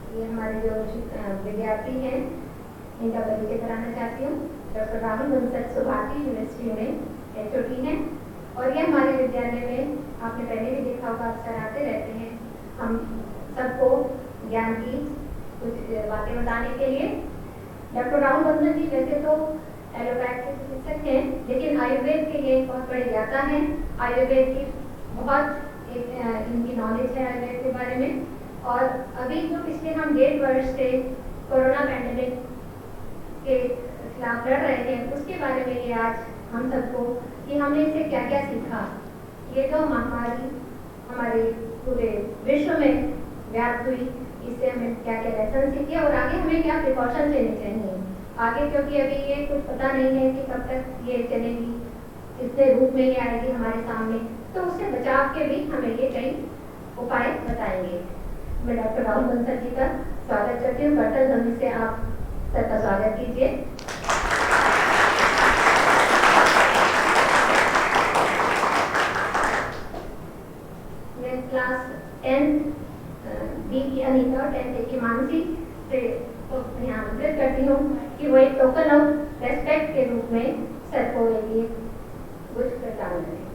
ये हमारे जो विद्यार्थी हैं इनका परिचय कराना चाहती हूँ। डॉक्टर राहुल बंसल सुभाषी यूनिवर्सिटी में एचओडी हैं और ये हमारे विद्यालय में आपने पहले भी देखा होगा, अक्सर आते रहते हैं हम सबको ज्ञान की कुछ बातें बताने के लिए। डॉक्टर राहुल बंसल जी वैसे तो एलोपैथ के चिकित्सक हैं, लेकिन आयुर्वेद के ये बहुत बड़े ज्ञाता हैं। आयुर्वेद की बहुत इनकी नॉलेज है आयुर्वेद के बारे में। और अभी जो पिछले हम 1.5 वर्ष से कोरोना पैंडेमिक के खिलाफ लड़ रहे हैं, उसके बारे में ये आज हम सबको कि हमने इससे क्या क्या सीखा। ये जो महामारी हमारे पूरे विश्व में व्याप्त हुई, इससे हमें क्या क्या लेसन सीखे और आगे हमें क्या प्रिकॉशन लेने चाहिए आगे, क्योंकि अभी ये कुछ पता नहीं है कि कब तक ये चलेगी, कितने रूप में ये आएगी हमारे सामने, तो उससे बचाव के भी हमें ये कई उपाय बताएंगे। मैं डॉक्टर राहुल बंसल जी का स्वागत करती हूँ। कर्तव्य ध्वनि से आप सबका स्वागत कीजिए। मैं क्लास 10 बी की अनीता और 10 की मानसी से यहाँ आमंत्रित करती हूँ कि वो एक टोकन ऑफ रेस्पेक्ट के रूप में सर को ये कुछ प्रदान करें।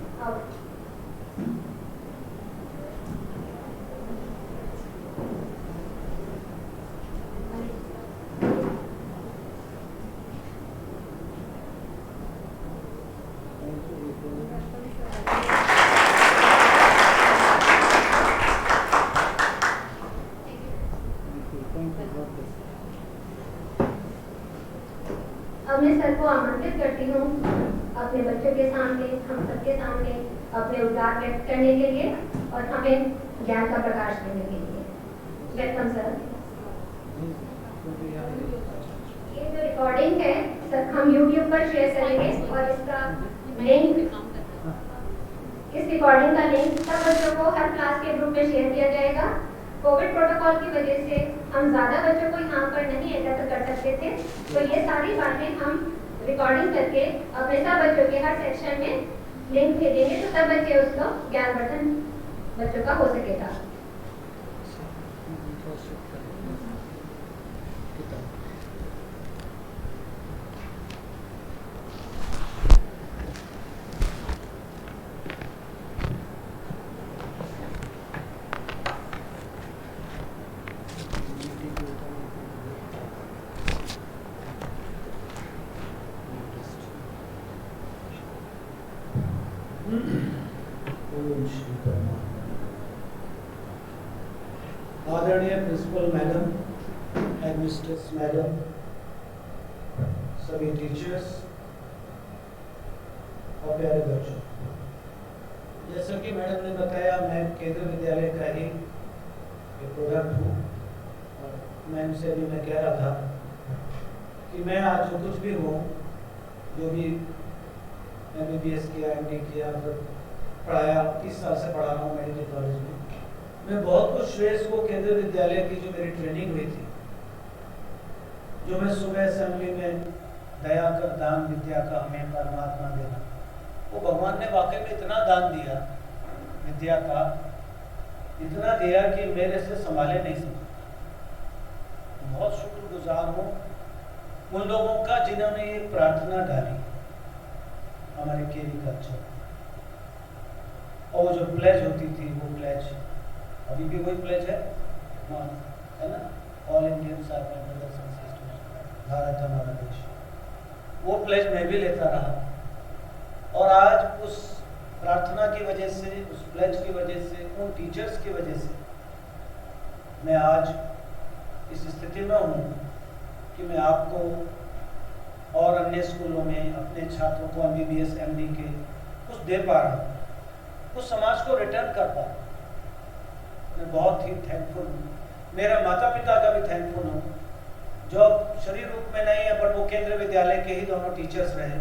अब मैं सर को आमंत्रित करती हूँ अपने बच्चों के सामने, हम सबके सामने अपने उद्गार व्यक्त करने के लिए और हमें ज्ञान का प्रकाश देने के लिए। Welcome sir. ये जो रिकॉर्डिंग है सर हम YouTube पर शेयर करेंगे और इसका लिंक, इस रिकॉर्डिंग का लिंक सब बच्चों को हर क्लास के ग्रुप में शेयर किया जाएगा। कोविड प्रोटोकॉल की वजह से हम ज़्यादा बच्चों को यहाँ पर नहीं एकत्र कर सकते थे, तो ये सारी बातें हम रिकॉर्डिंग करके अपने सब बच्चों के हर सेक्शन में लिंक भेजेंगे, तो सब बच्चे उसको ज्ञानवर्धन बच्चों का हो सकेगा। आदरणीय प्रिंसिपल मैडम, हेडमिस्ट्रेस मैडम, सभी टीचर्स और प्यारे बच्चों, जैसा कि मैडम ने बताया मैं केंद्रीय विद्यालय का ही एक प्रोडक्ट हूँ और मैम से भी मैं कह रहा था कि मैं आज जो कुछ भी हूँ, जो भी MBBS किया, MD किया, फिर पढ़ाया, 30 साल से पढ़ा रहा हूँ मेडिकल कॉलेज में, मैं बहुत कुछ श्रेय को केंद्रीय विद्यालय की जो मेरी ट्रेनिंग हुई थी, जो मैं सुबह असेंबली में दया कर दान विद्या का हमें परमात्मा देना, वो भगवान ने वाकई में इतना दान दिया विद्या का, इतना दिया कि मेरे से संभाले नहीं सकते। बहुत शुक्रगुजार हूँ उन लोगों का जिन्होंने ये प्रार्थना डाली हमारे केवी कल्चर, और वो जो प्लेज होती थी वो प्लेज अभी भी वही प्लेज है ना, ऑल इंडियन सार्वजनिक ब्रदर्स एंड सिस्टर्स, भारत हमारा देश, वो प्लेज मैं भी लेता रहा। और आज उस प्रार्थना की वजह से, उस प्लेज की वजह से, उन टीचर्स की वजह से मैं आज इस स्थिति में हूँ कि मैं आपको और अन्य स्कूलों में अपने छात्रों को MBBS MD के कुछ दे पा रहा हूँ, उस समाज को रिटर्न कर पा रहा हूँ। मैं बहुत ही थैंकफुल हूँ, मेरा माता पिता का भी थैंकफुल हूँ, जो शरीर रूप में नहीं है पर वो केंद्रीय विद्यालय के ही दोनों टीचर्स रहे।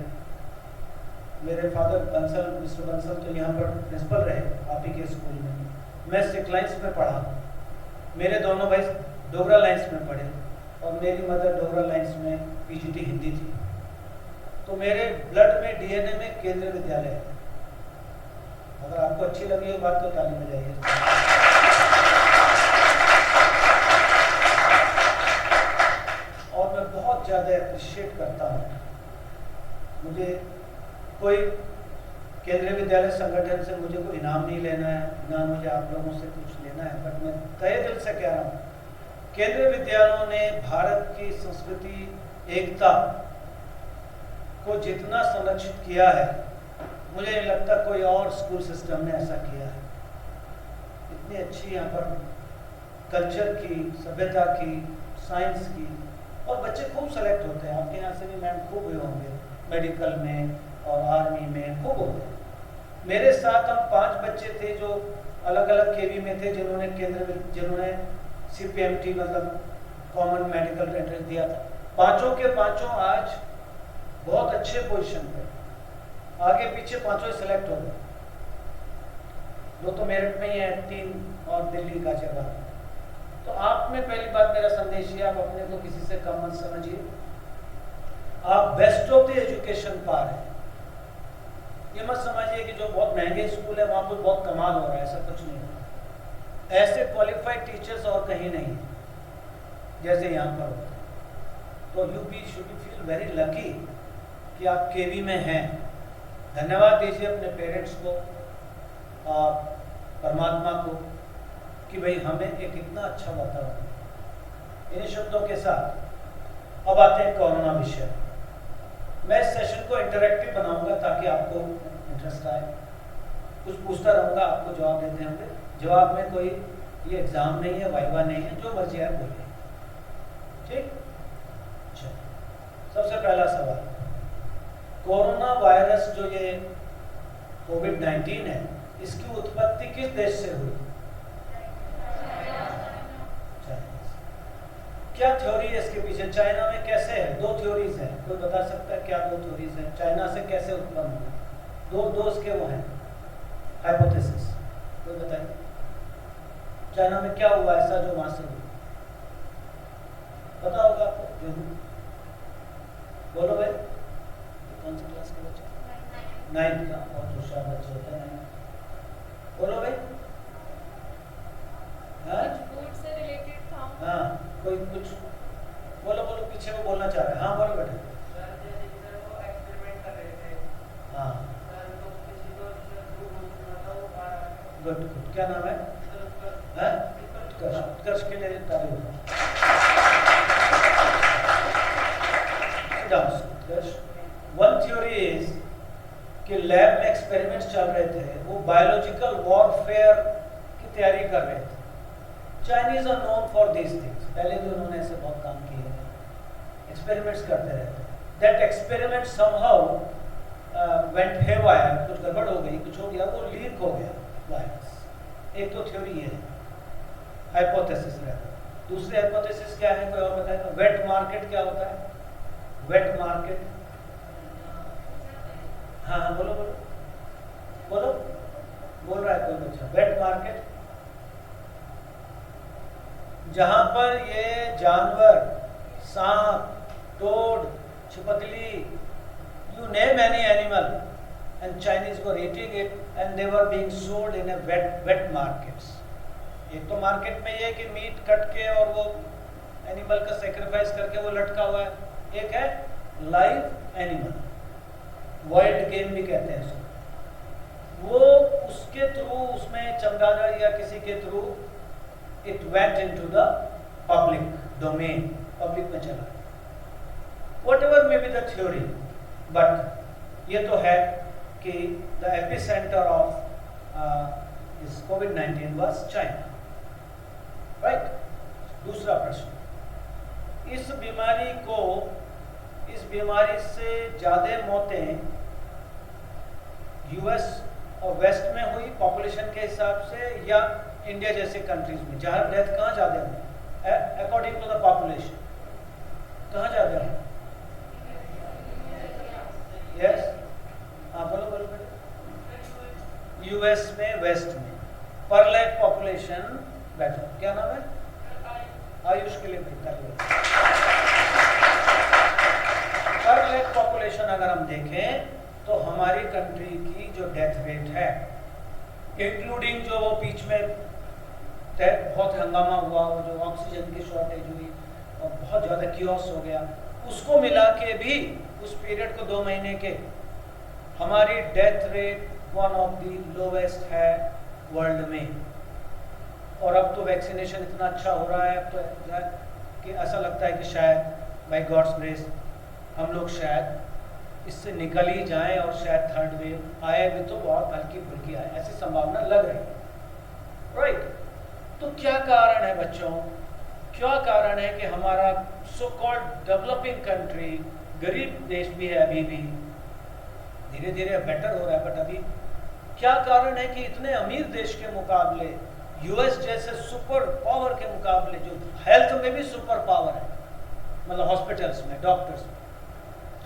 मेरे फादर बंसल, मिस्टर बंसल तो यहाँ पर प्रिंसिपल रहे आप ही के स्कूल में, मैं सिख लाइन्स में पढ़ा, मेरे दोनों भाई डोगरा लाइन्स में पढ़े और मेरी मदर डोगरा लाइन्स में PGT हिंदी थी, तो मेरे ब्लड में DNA में केंद्रीय विद्यालय है। अगर आपको अच्छी लगी ये बात तो ताली बजाइए। ज़्यादा अप्रिशिएट करता हूँ। मुझे कोई केंद्रीय विद्यालय संगठन से मुझे कोई इनाम नहीं लेना है, ना मुझे आप लोगों से कुछ लेना है, बट मैं तहे दिल से कह रहा हूँ, केंद्रीय विद्यालयों ने भारत की संस्कृति, एकता को जितना संरक्षित किया है, मुझे नहीं लगता कोई और स्कूल सिस्टम ने ऐसा किया है। इतनी अच्छी यहाँ पर कल्चर की, सभ्यता की, साइंस की, और बच्चे खूब सेलेक्ट होते हैं। आपके यहाँ से भी मैम खूब हुए होंगे, मेडिकल में और आर्मी में खूब होते हैं। मेरे साथ हम 5 बच्चे थे जो अलग अलग केवी में थे, जिन्होंने CPMT मतलब कॉमन मेडिकल एंट्रेंस दिया था। पांचों के पांचों आज बहुत अच्छे पोजीशन पे, आगे पीछे पांचों सेलेक्ट हो गए। 2 तो मेरठ में ही है, 3 और दिल्ली का जगह। तो आप में पहली बात मेरा संदेश है, आप अपने को किसी से कम मत समझिए। आप बेस्ट ऑफ द एजुकेशन पा रहे हैं। ये मत समझिए कि जो बहुत महंगे स्कूल है वहां पर बहुत कमाल हो रहा है, ऐसा कुछ नहीं हो रहा। ऐसे क्वालिफाइड टीचर्स और कहीं नहीं है जैसे यहाँ पर होते हैं। तो you should feel very lucky कि आप केवी में हैं। धन्यवाद दीजिए अपने पेरेंट्स को और परमात्मा को कि भाई हमें एक इतना अच्छा वातावरण। इन शब्दों के साथ अब आते हैं कोरोना विषय। मैं इस सेशन को इंटरैक्टिव बनाऊंगा ताकि आपको इंटरेस्ट आए। कुछ पूछता रहूंगा, आपको जवाब देते होंगे। जवाब में कोई ये एग्जाम नहीं है, वाइवा नहीं है, जो मर्जी है बोलिए, ठीक। चलो, सबसे पहला सवाल, कोरोना वायरस जो ये कोविड-19 है, इसकी उत्पत्ति किस देश से हुई? क्या थ्योरी है इसके पीछे? चाइना में कैसे है? 2 थ्योरीज हैं, कोई बता सकता है क्या 2 थ्योरीज हैं? चाइना से कैसे उत्पन्न हुआ? दो उसके वो हैं हाइपोथेसिस, कोई बताइए। चाइना में क्या हुआ ऐसा जो वहां से हुआ? पता होगा आपको? जो बोलो भाई, कौन सी क्लास के बच्चे? 9th का, बहुत होशियार बच्चे होते हैं। बोलो भाई। फूड से रिलेटेड था। हाँ, कोई कुछ बोलो, पीछे वो बोलना चाह रहे हैं। हाँ बोलो बेटा। वो एक्सपेरिमेंट कर रहे थे। हाँ, तो किसी को गुड। क्या नाम है? उत्कर्ष के लिए ताली हो। वन थ्योरी इज कि लैब में एक्सपेरिमेंट्स चल रहे थे, वो बायोलॉजिकल वॉरफेयर की तैयारी कर रहे थे। Chinese are known for this things, पहले भी उन्होंने ऐसे बहुत काम किए हैं, एक्सपेरिमेंट्स करते रहते हैं। That experiment somehow went haywire, कुछ गड़बड़ हो गई, कुछ हो गया, वो लीक हो गया वायरस। एक तो थ्योरी है, हाइपोथेसिस रहता है। दूसरी हाइपोथेसिस क्या है, कोई और बताएगा? वेट मार्केट क्या होता है? वेट मार्केट, हाँ बोलो बोल रहा है कोई बच्चा? वेट मार्केट, जहां पर ये जानवर, सांप, टोड, छिपकली, you name any animal, and Chinese were eating it and they were being sold in a wet markets. एक तो मार्केट में ये कि मीट कट के और वो एनिमल का सेक्रीफाइस करके वो लटका हुआ है, एक है लाइव एनिमल, वाइल्ड गेम भी कहते हैं उसको। वो उसके थ्रू, उसमें चमगादड़ या किसी के through it went into the public domain, public में चला। Whatever may be the theory, but ये तो है कि the epicenter of this COVID-19 was China, right? दूसरा प्रश्न, इस बीमारी से ज़्यादा मौतें यूएस और वेस्ट में हुई पॉपुलेशन के हिसाब से या इंडिया जैसे कंट्रीज में? जहाँ डेथ कहाँ ज़्यादा हुई अकॉर्डिंग टू द पॉपुलेशन? कहाँ ज़्यादा है? यस, हाँ बोलो। यूएस में, वेस्ट में पर लैख पॉपुलेशन बेटर। क्या नाम है? आयुष के लिए पर लैख पॉपुलेशन अगर हम देखें तो हमारी कंट्री की जो डेथ रेट है, इंक्लूडिंग जो वो बीच में बहुत हंगामा हुआ, वो जो ऑक्सीजन की शॉर्टेज हुई और बहुत ज़्यादा कियोस हो गया, उसको मिला के भी उस पीरियड को 2 महीने के हमारी death rate one of the lowest है वर्ल्ड में। और अब तो वैक्सीनेशन इतना अच्छा हो रहा है, अब तो कि ऐसा लगता है कि शायद बाय गॉड्स ग्रेस हम लोग शायद इससे निकल ही जाएं और शायद थर्ड वेव आए भी तो बहुत हल्की फुल्की आए, ऐसी संभावना लग रही है। राइट, तो क्या कारण है बच्चों, क्या कारण है कि हमारा सो कॉल्ड डेवलपिंग कंट्री, गरीब देश भी है अभी भी, धीरे धीरे बेटर हो रहा है, बट अभी क्या कारण है कि इतने अमीर देश के मुकाबले, यूएस जैसे सुपर पावर के मुकाबले, जो हेल्थ में भी सुपर पावर है, मतलब हॉस्पिटल्स में, डॉक्टर्स में,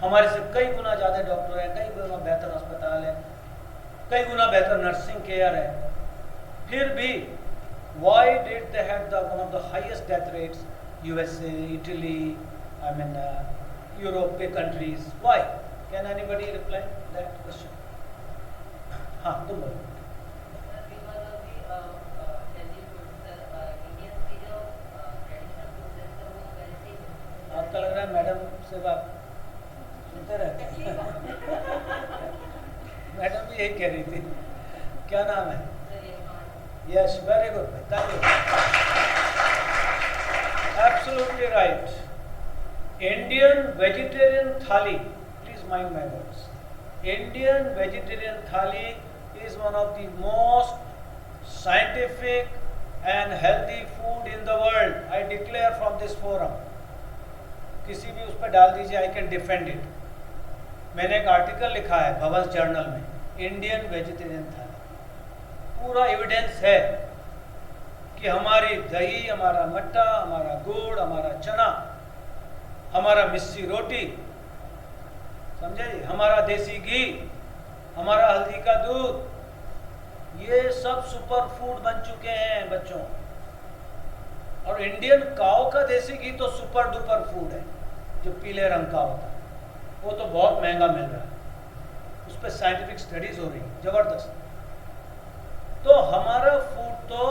हमारे से कई गुना ज़्यादा डॉक्टर है, कई गुना बेहतर अस्पताल है, कई गुना बेहतर नर्सिंग केयर है, फिर भी why did they have one of the highest death rates? USA, Italy, I mean Europe countries. Why? Can anybody reply that question? हाँ, तुम बोलो। आपका लग रहा है मैडम से बात सुनते रहते हैं। मैडम भी यही कह रही थी। क्या नाम है? Yes, very good. Thank you. Absolutely right. Indian vegetarian thali. Please mind my words. Indian vegetarian thali is one of the most scientific and healthy food in the world. I declare from this forum. किसी भी उस पर डाल दीजिए, I can defend it. मैंने एक article लिखा है भवंस जर्नल में, इंडियन वेजिटेरियन थाली, पूरा एविडेंस है कि हमारी दही, हमारा मट्टा, हमारा गुड़, हमारा चना, हमारा मिस्सी रोटी, समझे जी, हमारा देसी घी, हमारा हल्दी का दूध, ये सब सुपर फूड बन चुके हैं बच्चों। और इंडियन काऊ का देसी घी तो सुपर डुपर फूड है, जो पीले रंग का होता है, वो तो बहुत महंगा मिल रहा है, उस पर साइंटिफिक स्टडीज हो रही है जबरदस्त। तो हमारा फूड तो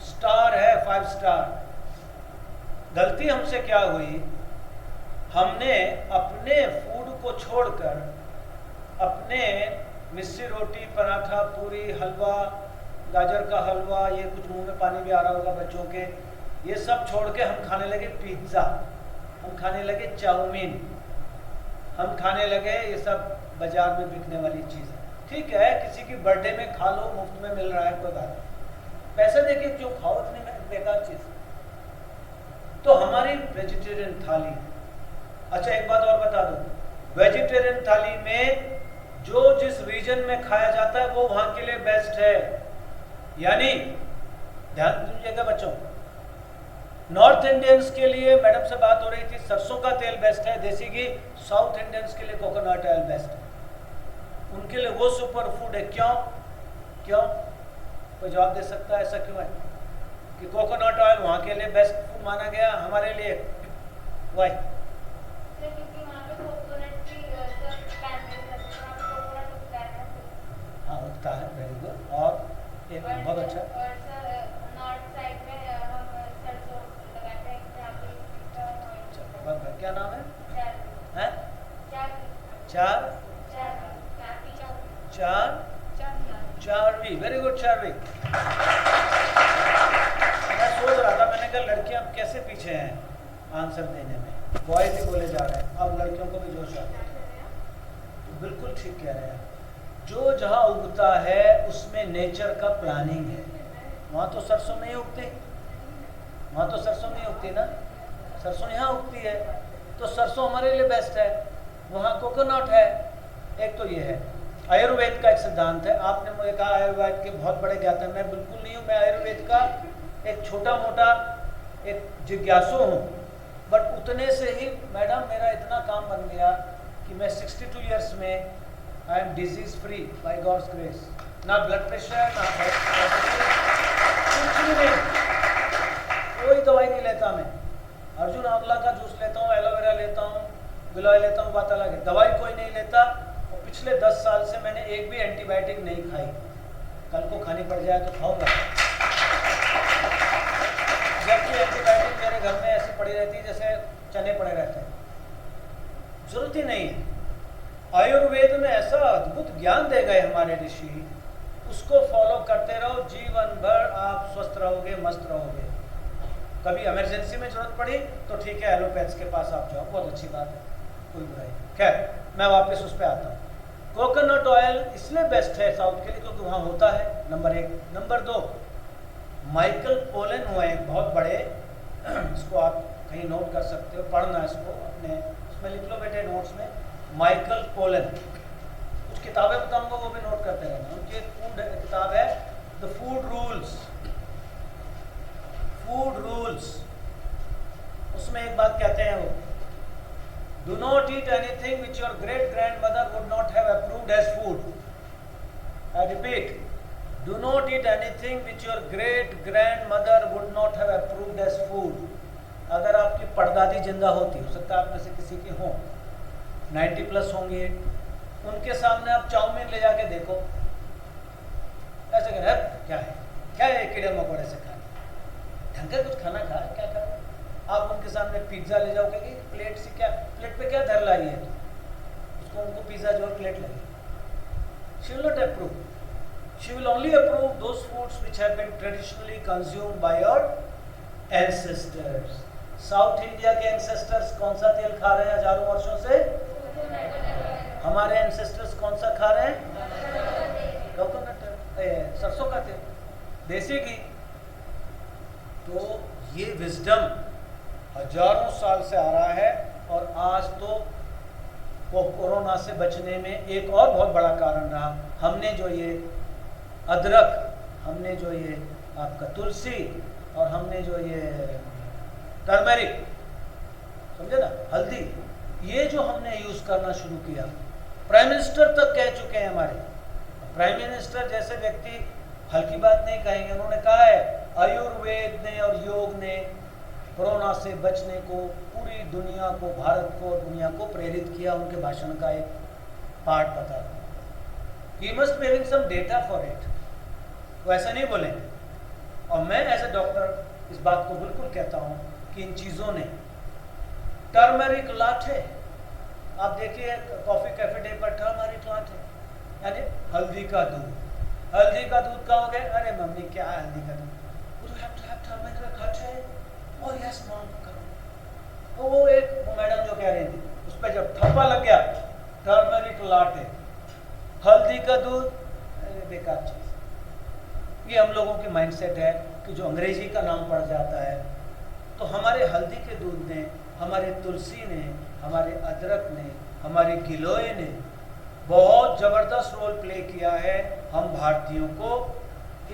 स्टार है, 5 स्टार। गलती हमसे क्या हुई, हमने अपने फूड को छोड़कर अपने मिस्सी रोटी, पराठा, पूरी, हलवा, गाजर का हलवा, ये कुछ मुंह में पानी भी आ रहा होगा बच्चों के, ये सब छोड़ के हम खाने लगे पिज्ज़ा, हम खाने लगे चाउमीन, हम खाने लगे ये सब बाजार में बिकने वाली चीज़। ठीक है, किसी की बर्थडे में खा लो, मुफ्त में मिल रहा है, कोई बात नहीं, पैसे देके क्यों खाओ इतनी बेकार चीज। तो हमारी वेजिटेरियन थाली, अच्छा एक बात और बता दूं, वेजिटेरियन थाली में जो जिस रीजन में खाया जाता है वो वहां के लिए बेस्ट है। यानी ध्यान दीजिएगा बच्चों, नॉर्थ इंडियंस के लिए मैडम से बात हो रही थी, सरसों का तेल बेस्ट है, देसी घी। साउथ इंडियंस के लिए कोकोनट ऑयल बेस्ट है, उनके लिए वो सुपर फूड है। क्यों क्यों? कोई जवाब दे सकता है ऐसा क्यों है कि कोकोनट ऑयल वहाँ के लिए बेस्ट फूड माना गया, हमारे लिए वाई? हाँ उगता है, वेरी गुड। और एक बहुत अच्छा, क्या नाम है? चारवी, वेरी गुड चारवी। मैं सोच रहा था, मैंने कहा लड़कियां कैसे पीछे हैं आंसर देने में, बॉयज ही बोले जा रहे हैं, अब लड़कियों को भी जोश आ रहा है। तो बिल्कुल ठीक कह रहे हैं, जो जहाँ उगता है उसमें नेचर का प्लानिंग है। वहाँ तो सरसों नहीं उगती, वहाँ तो सरसों नहीं उगती ना, सरसों यहाँ उगती है, तो सरसों हमारे लिए बेस्ट है, वहाँ कोकोनट है। एक तो ये है। आयुर्वेद का एक सिद्धांत है, आपने मुझे कहा आयुर्वेद के बहुत बड़े ज्ञाता, मैं बिल्कुल नहीं हूँ, मैं आयुर्वेद का एक छोटा मोटा एक जिज्ञासु हूँ, बट उतने से ही मैडम मेरा इतना काम बन गया कि मैं 62 ईयर्स में I am disease free by God's grace. ना ब्लड प्रेशर, ना कुछ भी नहीं, कोई दवाई नहीं लेता मैं। अर्जुन आंवला का जूस लेता हूँ, एलोवेरा लेता हूँ, गिलोय लेता हूँ, बात अलग है, दवाई कोई नहीं लेता। और पिछले 10 साल से मैंने एक भी एंटीबायोटिक नहीं खाई, कल को खानी पड़ जाए तो खाऊंगा, जबकि एंटीबायोटिक मेरे घर में ऐसी पड़ी पड़ी रहती है जैसे चने पड़े रहते हैं, जरूरत ही नहीं है। आयुर्वेद में ऐसा अद्भुत ज्ञान दे गए हमारे ऋषि, उसको फॉलो करते रहो, जीवन भर आप स्वस्थ रहोगे, मस्त रहोगे। कभी इमरजेंसी में जरूरत पड़ी तो ठीक है, एलोपैथ्स के पास आप जाओ, बहुत अच्छी बात है, कोई बुराई नहीं। खैर मैं वापस उस पर आता हूँ। कोकोनट ऑयल इसलिए बेस्ट है साउथ के लिए क्योंकि वहाँ होता है, नंबर 1। नंबर 2, माइकल पोलन हुए एक बहुत बड़े, इसको आप कहीं नोट कर सकते हो, पढ़ना इसको अपने उसमें लिख लो बेटे नोट्स में, माइकल पोलन। कुछ किताबें बताऊंगा वो भी नोट करते रहना। उनकी एक फूड किताब है the food rules, food rules. उसमें एक बात कहते हैं वो, do not eat anything which your great grandmother would not have approved as food. I repeat, do not eat anything which your great grandmother would not have approved as food. अगर आपकी परदादी जिंदा होती, हो सकता है आप में से किसी की हो, 90 प्लस होंगे, उनके सामने आप चाउमीन ले जाके देखो, ऐसे कहें क्या है कीड़े मकोड़े से खाने, ढंग का कुछ खाना खा, क्या खा। आप उनके सामने पिज्जा ले जाओगे कि प्लेट से, क्या प्लेट पे क्या धर लाई है, उसको उनको पिज्जा जो प्लेट लगे, she will not approve. She will only approve those foods which have been traditionally consumed by your ancestors. South India के एंसेस्टर्स कौन सा तेल खा रहे हैं हजारों वर्षों से? हमारे एंसेस्टर्स कौन सा खा रहे हैं? कोकोनट, सरसों का तेल, देसी घी। तो ये विजडम हजारों साल से आ रहा है, और आज तो कोरोना से बचने में एक और बहुत बड़ा कारण रहा, हमने जो ये अदरक, हमने जो ये आपका तुलसी, और हमने जो ये टर्मेरिक, समझे ना, हल्दी, ये जो हमने यूज करना शुरू किया, प्राइम मिनिस्टर तक कह चुके हैं हमारे। प्राइम मिनिस्टर जैसे व्यक्ति हल्की बात नहीं कहेंगे, उन्होंने कहा है आयुर्वेद ने और योग ने कोरोना से बचने को पूरी दुनिया को, भारत को और दुनिया को प्रेरित किया। उनके भाषण का एक पार्ट बता रहा हूँ। He must be having some data for it, वो ऐसा नहीं बोलेंगे। और मैं एज ए डॉक्टर इस बात को बिल्कुल कहता हूँ कि इन चीज़ों ने, टर्मरिक लाटे, आप देखिए कॉफ़ी कैफे डे पर टर्मरिक लाटे, यानी हल्दी का दूध। हल्दी का दूध कहोगे, अरे मम्मी क्या है हल्दी का दूध, would you have to have turmeric latte? Oh yes mom, करो। तो वो एक वो मैडम जो कह रही थी, उस पर जब थप्पा लग गया, टर्मरिक लाटे, हल्दी का दूध, अरे बेकार चीज़। ये हम लोगों की माइंडसेट है कि जो अंग्रेजी का नाम पड़ जाता है। तो हमारे हल्दी के दूध ने, हमारे तुलसी ने, हमारे अदरक ने, हमारे गिलोय ने बहुत ज़बरदस्त रोल प्ले किया है हम भारतीयों को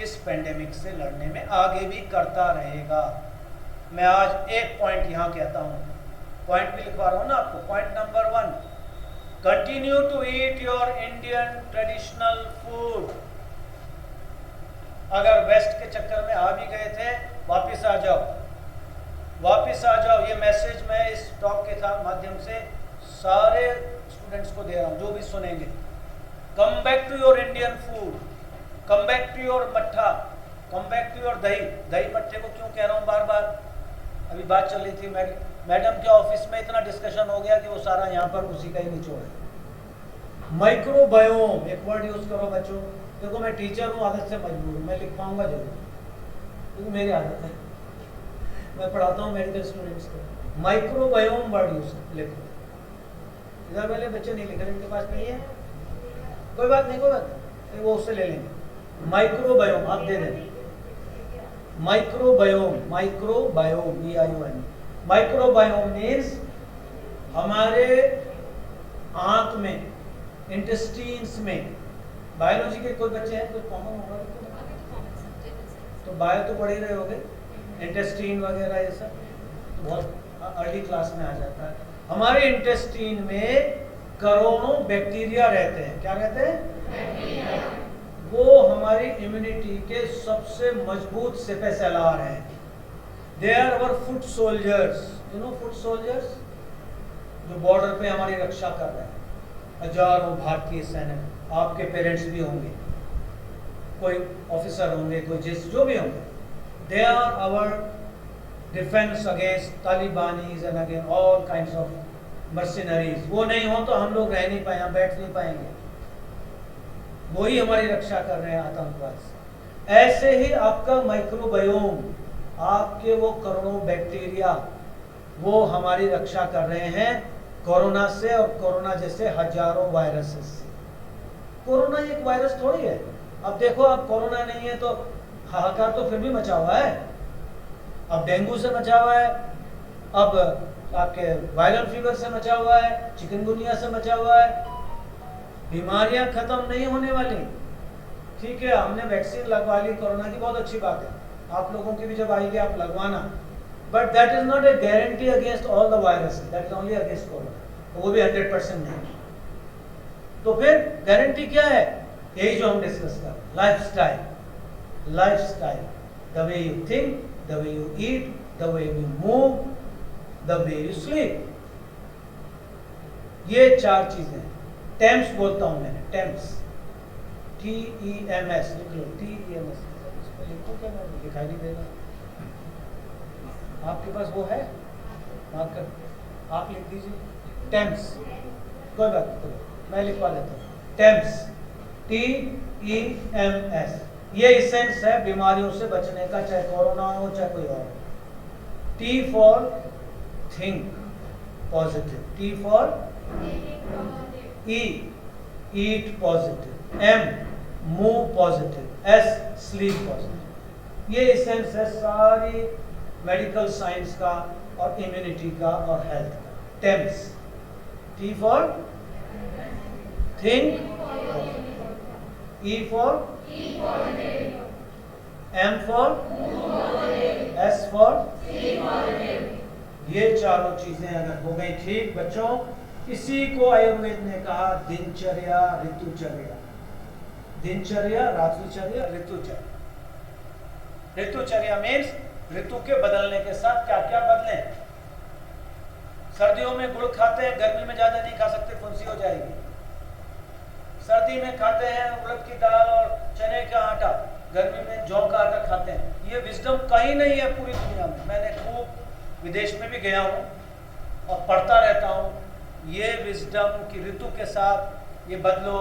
इस पेंडेमिक से लड़ने में, आगे भी करता रहेगा। मैं आज एक पॉइंट यहाँ कहता हूँ, पॉइंट भी लिखवा रहा हूँ ना आपको। Point number 1, continue to eat your Indian traditional food. अगर वेस्ट के चक्कर में आ भी गए थे, वापस आ जाओ, वापस आ जाओ। ये मैसेज मैं इस टॉक के माध्यम से सारे स्टूडेंट्स को दे रहा हूँ, जो भी सुनेंगे। Come back to your Indian food, come back to your mattha, come back to your दही। दही मट्ठे को क्यों कह रहा हूँ बार बार? अभी बात चल रही थी, मैडम के ऑफिस में इतना डिस्कशन हो गया कि वो सारा यहाँ पर उसी का ही निचोड़ है। माइक्रोबायोम, एक वर्ड यूज करो बच्चों। देखो मैं टीचर हूँ, आदत से मजबूर हूँ, मैं लिख पाऊंगा जरूर, क्योंकि मेरी आदत है, मैं पढ़ाता हूँ मेडिकल स्टूडेंट्स को। माइक्रोबायोम वर्ड यूज लिखो। इधर वाले बच्चे नहीं लिख रहे, इनके पास नहीं है, कोई बात नहीं, कोई बात नहीं, वो उससे ले लेंगे। माइक्रोबायोम आप दे दें। Microbiome, microbiome, BIOM। Microbiome means हमारे आंत में, इंटेस्टीन्स में। बायोलॉजी के कोई बच्चे हैं, कोई कॉमन होगा तो बायो तो पढ़ ही रहे होगे, इंटेस्टीन वगैरह ये सब बहुत अर्ली क्लास में आ जाता है। हमारे इंटेस्टीन में करोड़ों बैक्टीरिया रहते हैं। क्या रहते हैं? वो हमारी इम्यूनिटी के सबसे मजबूत सिपहसालार हैं। They are our foot soldiers. You know foot soldiers, जो बॉर्डर पे हमारी रक्षा कर रहे हैं। हजारों भारतीय सैनिक, आपके पेरेंट्स भी होंगे, कोई ऑफिसर होंगे, कोई जो भी होंगे। They are our defence against Talibanis and again all kinds of mercenaries, वो नहीं हो तो हम लोग रह नहीं पाए, बैठ नहीं पाएंगे। वही हमारी रक्षा कर रहे हैं आतंकवाद से। ऐसे ही आपका माइक्रोबायोम, आपके वो करोड़ों बैक्टीरिया, वो हमारी रक्षा कर रहे हैं कोरोना से और कोरोना जैसे हजारों वायरसेस से। कोरोना एक वायरस थोड़ी है। अब देखो, अब कोरोना नहीं है तो हाहाकार तो फिर भी मचा हुआ है। अब डेंगू से मचा हुआ है, अब आपके वायरल फीवर से मचा हुआ है, चिकनगुनिया से मचा हुआ है। बीमारियां खत्म नहीं होने वाली। ठीक है, हमने वैक्सीन लगवा ली कोरोना की, बहुत अच्छी बात है, आप लोगों की भी जब आएगी आप लगवाना, but that is not A guarantee against all the virus, that is only against corona, वो भी 100% नहीं। तो फिर गारंटी क्या है? यही जो हम डिस्कस कर रहे हैं, lifestyle. Lifestyle, the way you think, the way you eat, the way you move, the way you sleep, ये 4 चीजें। टेम्स बोलता हूं मैंने, टेम्स, TEMS, लिख लो, TEMS। इसमें लिखो क्या, मैं दिखाई नहीं देगा, आपके पास वो है मार्कर, आप लिख दीजिए टेम्स, कोई बात नहीं, मैं लिखवा देता हूँ। टेम्स, TEMS, ये इसेंस है बीमारियों से बचने का, चाहे कोरोना हो चाहे कोई और। T for think positive, T for E, eat positive, M, move positive, S, sleep positive। ये इसेंस है सारी मेडिकल साइंस का और इम्यूनिटी का और हेल्थ का। TEMS, T for think, E for M for, S for, ये चारों चीजें अगर हो गई ठीक बच्चों, इसी को आयुर्वेद ने कहा दिनचर्या, ऋतुचर्या। दिनचर्या, रात्रिचर्या, ऋतुचर्या। ऋतुचर्या मीन्स ऋतु के बदलने के साथ क्या क्या बदले। सर्दियों में गुड़ खाते हैं, गर्मी में ज्यादा नहीं खा सकते, फुंसी हो जाएगी। सर्दी में खाते हैं उड़द की दाल और चने का आटा, गर्मी में जौ का आटा खाते हैं। ये विजडम कहीं नहीं है पूरी दुनिया में। मैंने खूब विदेश में भी गया हूँ और पढ़ता रहता हूँ। ये विजडम की ऋतु के साथ ये बदलो,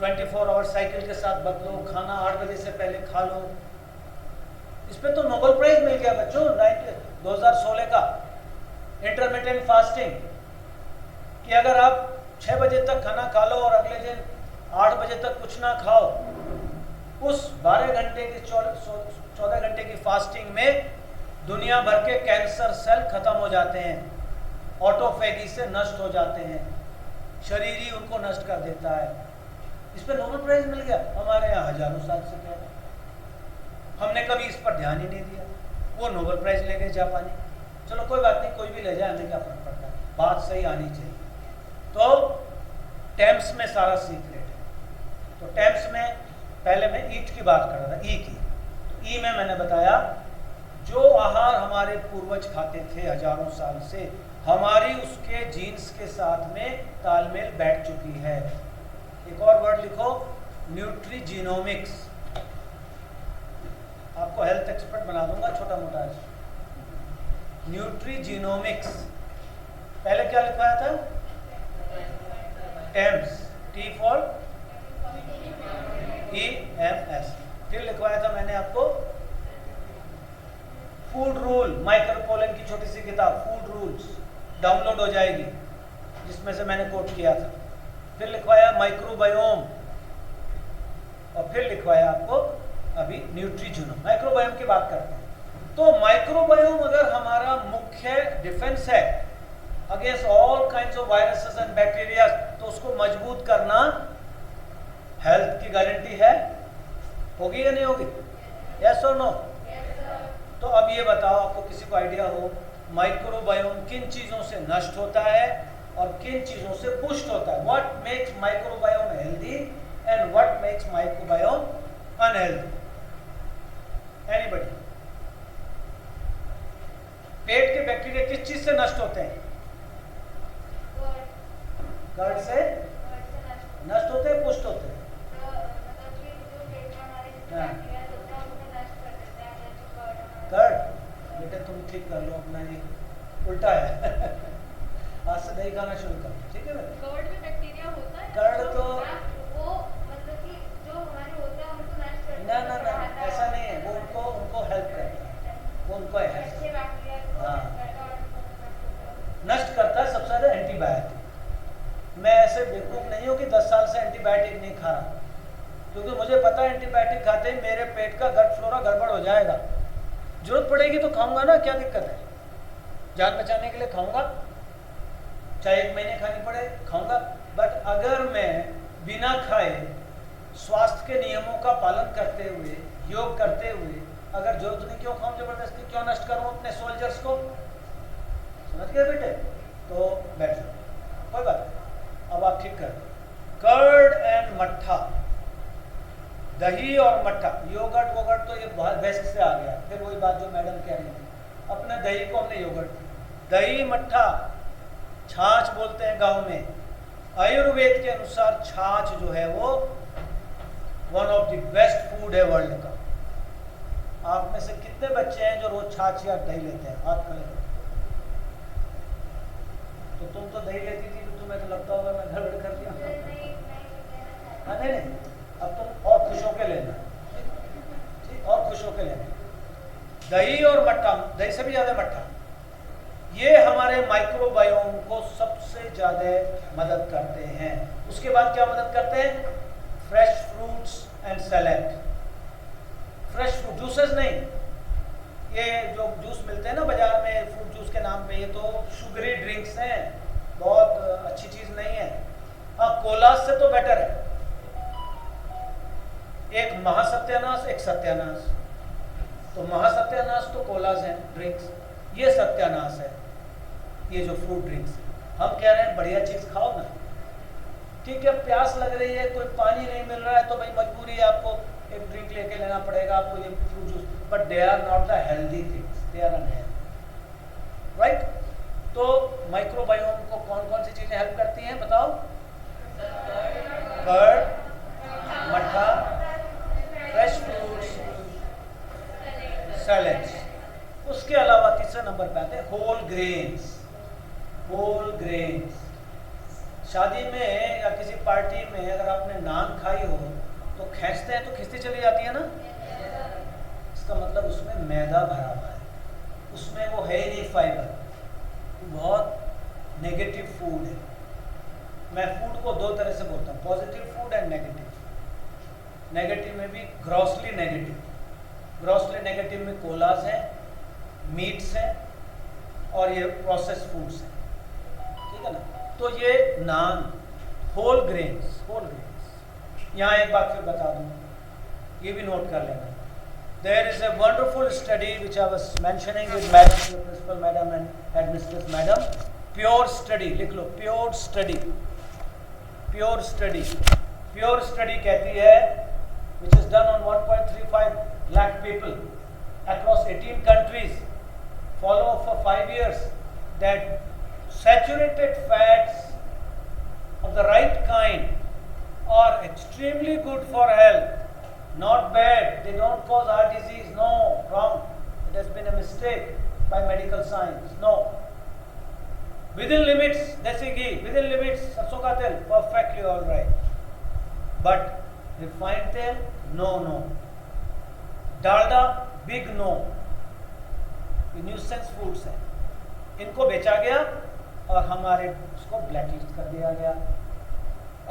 24 आवर साइकिल के साथ बदलो, खाना 8 बजे से पहले खा लो। इस पे तो नोबेल प्राइज मिल गया बच्चों 2016 का, इंटरमिटेंट फास्टिंग, कि अगर आप 6 बजे तक खाना खा लो और अगले दिन 8 बजे तक कुछ ना खाओ, उस 12 घंटे की 14 घंटे की फास्टिंग में दुनिया भर के कैंसर सेल खत्म हो जाते हैं, ऑटोफेगी से नष्ट हो जाते हैं, शरीर ही उनको नष्ट कर देता है। इस पर नोबेल प्राइज मिल गया। हमारे यहाँ हजारों साल से क्या है, हमने कभी इस पर ध्यान ही नहीं दिया। वो नोबेल प्राइज ले गए जापानी। चलो कोई बात नहीं, कोई भी ले जाए, हमें क्या फर्क पड़ता है, बात सही आनी चाहिए। तो टेम्स में सारा सीक्रेट है। तो टेम्स में पहले मैं ईट की बात कर रहा था, ई की। तो ई में मैंने बताया जो आहार हमारे पूर्वज खाते थे हजारों साल से, हमारी उसके जीन्स के साथ में तालमेल बैठ चुकी है। एक और वर्ड लिखो, न्यूट्रीजीनोमिक्स। आपको हेल्थ एक्सपर्ट बना दूंगा, छोटा मोटा है। न्यूट्रीजीनोमिक्स, पहले क्या लिखवाया था? TEMS, T for EMS। फिर लिखवाया था मैंने आपको फूड रूल, माइकल पोलन की छोटी सी किताब फूड रूल्स, डाउनलोड हो जाएगी, जिसमें से मैंने कोट किया था। फिर लिखवाया माइक्रोबायोम, और फिर लिखवाया आपको अभी न्यूट्रीजीनोम। माइक्रोबायोम की बात करते हैं। तो माइक्रोबायोम अगर हमारा मुख्य डिफेंस है against all kinds of viruses and bacteria, तो उसको मजबूत करना हेल्थ की गारंटी है। होगी या नहीं होगी? यस और नो? तो अब ये बताओ, आपको किसी को आइडिया हो माइक्रोबायोम किन चीजों से नष्ट होता है और किन चीजों से पुष्ट होता है? What makes microbiome healthy and what makes microbiome unhealthy? Anybody? पेट के बैक्टीरिया किस चीज से नष्ट होते हैं? गट से नष्ट होते हैं, पुष्ट होते हैं? गट, बेटे तुम ठीक कर लो अपना, ये उल्टा है। आज से दही खाना शुरू करो, ठीक है बेटा। कर्ड में बैक्टीरिया होता है? कर्ड तो वो मतलब कि जो हमारे होता है उनको नष्ट करता ना है, ना ना बढ़ाता है। ऐसा नहीं है, वो उनको हेल्प करता है, वो उनको अच्छे हेल्प बैक्टीरिया को हाँ। नष्ट नष्ट करता है और करता है। सबसे ज़्यादा एंटीबायोटिक। मैं ऐसे बेवकूफ़ नहीं हूँ कि 10 साल से एंटीबायोटिक नहीं खा रहा, क्योंकि मुझे पता है एंटीबायोटिक खाते ही मेरे पेट का गट फ्लोरा गड़बड़ हो जाएगा। जरूरत पड़ेगी तो खाऊंगा ना, क्या दिक्कत है? जान बचाने के लिए खाऊंगा, चाहे 1 महीने खानी पड़े खाऊंगा। बट अगर मैं बिना खाए स्वास्थ्य के नियमों का पालन करते हुए, योग करते हुए, अगर जरूरत नहीं क्यों खाऊं, जबरदस्ती क्यों नष्ट करूं अपने सोल्जर्स को? समझ गए बेटे? तो बैठ जाओ, कोई बात नहीं। अब आप ठीक कर। कर्ड एंड मट्ठा, दही और मट्ठा, योगर्ट वोगर्ट तो ये वेस्ट से आ गया, फिर वही बात जो मैडम कह रही थी। अपने दही को हमने योगर्ट, दही मट्ठा, छाछ बोलते हैं गांव में। आयुर्वेद के अनुसार छाछ जो है वो one of the best food है वर्ल्ड का। आप में से कितने बच्चे हैं जो रोज छाछ या दही लेते हैं? हाथ खड़े करो। तो तुम तो दही लेती थी, तो तुम्हें तो लगता होगा मैं गड़बड़ कर दिया। हाँ नहीं, अब तुम और खुश होकर लेना, ठीक, और खुश होकर लेना। दही और मट्ठा, दही से भी ज्यादा मट्ठा, ये हमारे माइक्रोबायोम को सबसे ज्यादा मदद करते हैं। उसके बाद क्या मदद करते हैं? Fresh fruits and salad. Fresh fruit, juices नहीं, ये जो जूस मिलते हैं ना बाजार में फ्रूट जूस के नाम पे, ये तो शुगरी ड्रिंक्स हैं, बहुत अच्छी चीज नहीं है। हाँ, कोलास से तो बेटर है। एक महासत्यानाश, एक सत्यानाश। तो महासत्यानाश तो कोलास है ड्रिंक्स, ये सत्यानाश है, ये जो फ्रूट ड्रिंक्स। हम कह रहे हैं बढ़िया चीज खाओ ना, ठीक है। प्यास लग रही है, कोई पानी नहीं मिल रहा है, तो भाई मजबूरी है, आपको एक ड्रिंक लेके लेना पड़ेगा, आपको ये fruit juice. But they are not the healthy things, they are unhealthy, right? तो माइक्रोबायोम को कौन कौन सी चीजें हेल्प करती हैं बताओ? कर्ड, मट्ठा, फ्रेश फ्रूट्स, सैलेड्स। उसके अलावा तीसरे नंबर पे आते हैं होल ग्रेन्स। होल ग्रेन्स, शादी में या किसी पार्टी में अगर आपने नान खाई हो तो खींचते हैं तो खिंचती चली जाती है ना। इसका मतलब उसमें मैदा भरा हुआ है, उसमें वो है ही नहीं फाइबर, बहुत नेगेटिव फूड है। मैं फूड को 2 तरह से बोलता हूँ, positive food and negative. Negative में भी ग्रॉसली नेगेटिव, ग्रॉसली नेगेटिव में कोलास है, मीट्स हैं और ये प्रोसेस फूड्स हैं, ठीक है ना। तो ये नान, होल ग्रेन्स, होल ग्रेन्स। यहाँ एक बात फिर बता दूँ, ये भी नोट कर लेना। There is a wonderful study which I was mentioning with madam, the principal madam and headmistress madam. Pure study, लिख लो, pure study, pure study, pure study कहती है, which is done on 1.35 lakh people across 18 countries, follow for 5 years, that saturated fats of the right kind are extremely good for health. Not bad, they don't cause heart disease, no, wrong. It has been a mistake by medical science, no. Within limits, desi ghee, within limits, sarson ka tel, perfectly all right. But refined tel, no, no. Dalda, big no. ये nuisance foods हैं, इनको बेचा गया और हमारे उसको blacklist कर दिया गया।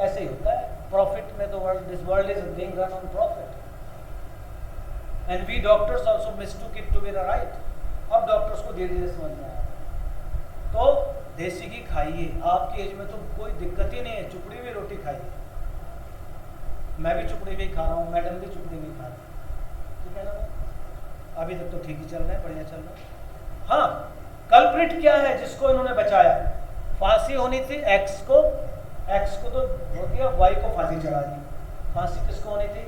ऐसे ही होता है प्रॉफिट में, तो this world is being run on profit and we doctors also mistook it to be the right. अब डॉक्टर्स को धीरे धीरे समझ में आया। तो देसी घी खाइए, आपकी एज में तो कोई दिक्कत ही नहीं है, चुपड़ी हुई रोटी खाइए। मैं भी चुपड़ी हुई खा रहा हूँ, मैडम भी चुपड़ी हुई खा रही है, ठीक है ना। अभी तक तो ठीक ही चल रहा है, बढ़िया चल रहा है। हाँ, कल्प्रिट क्या है जिसको इन्होंने बचाया? फांसी होनी थी एक्स को तो हो गया, वाई को फांसी चढ़ा दी। फांसी किसको होनी थी?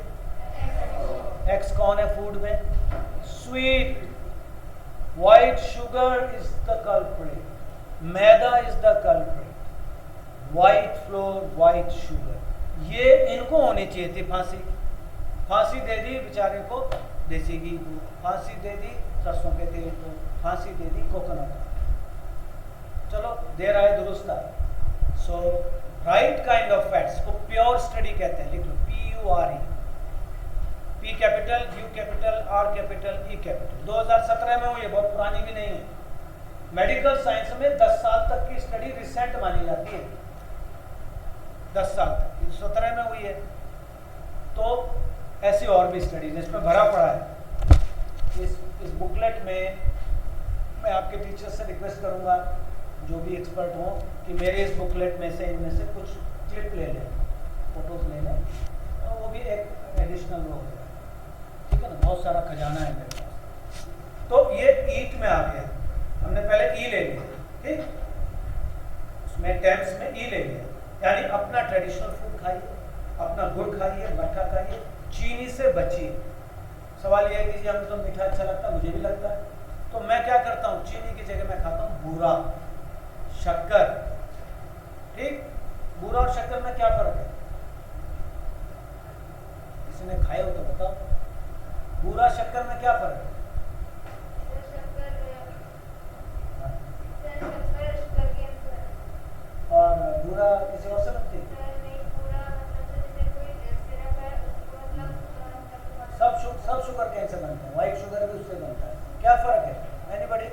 एक्स कौन है फूड में? Sweet, white sugar is the culprit, maida is the culprit, white floor, white sugar, ये इनको होनी चाहिए थी फांसी। फांसी दे दी बेचारे को देसी घी को, फांसी दे दी सरसों के तेल को, फांसी दे दी कोकोनट। चलो देर आए दुरुस्त आए। सो राइट काइंड ऑफ फैक्ट्स को प्योर स्टडी कहते हैं। लिख लो PURE, P capital, U capital, R capital, E capital. 2017 में हुई है, बहुत पुरानी भी नहीं है। मेडिकल साइंस में 10 साल तक की स्टडी रिसेंट मानी जाती है, 10 साल तक। 17 में हुई है। तो ऐसी और भी स्टडीज इसमें भरा पड़ा है। इस बुकलेट में मैं आपके टीचर से रिक्वेस्ट करूंगा, जो भी एक्सपर्ट हों, कि मेरे इस बुकलेट में से इनमें से कुछ क्लिप ले लें, फोटोज ले लें, और वो भी एक एडिशनल वो होगा, ठीक है ना। बहुत सारा खजाना है मेरे पास। तो ये ईट में आ गया, हमने पहले ई ले लिया, ठीक, उसमें टेम्स में ई ले लिया, यानी अपना ट्रेडिशनल फूड खाइए, अपना गुड़ खाइए, मट्ठा खाइए, चीनी से बचिए। सवाल यह है कि जी हमें तो मीठा अच्छा लगता है, मुझे भी लगता है, तो मैं क्या करता हूँ, चीनी की जगह मैं खाता हूँ बूरा, शक्कर, ठीक। बूरा और शक्कर में क्या फर्क है, किसी ने खाए हो तो बताओ। बूरा शक्कर में क्या फर्क है? और बूरा किसी और से बनती है? सब शुगर कैन से बनता है, व्हाइट शुगर भी उससे बनता है। क्या फर्क है? एनीबॉडी?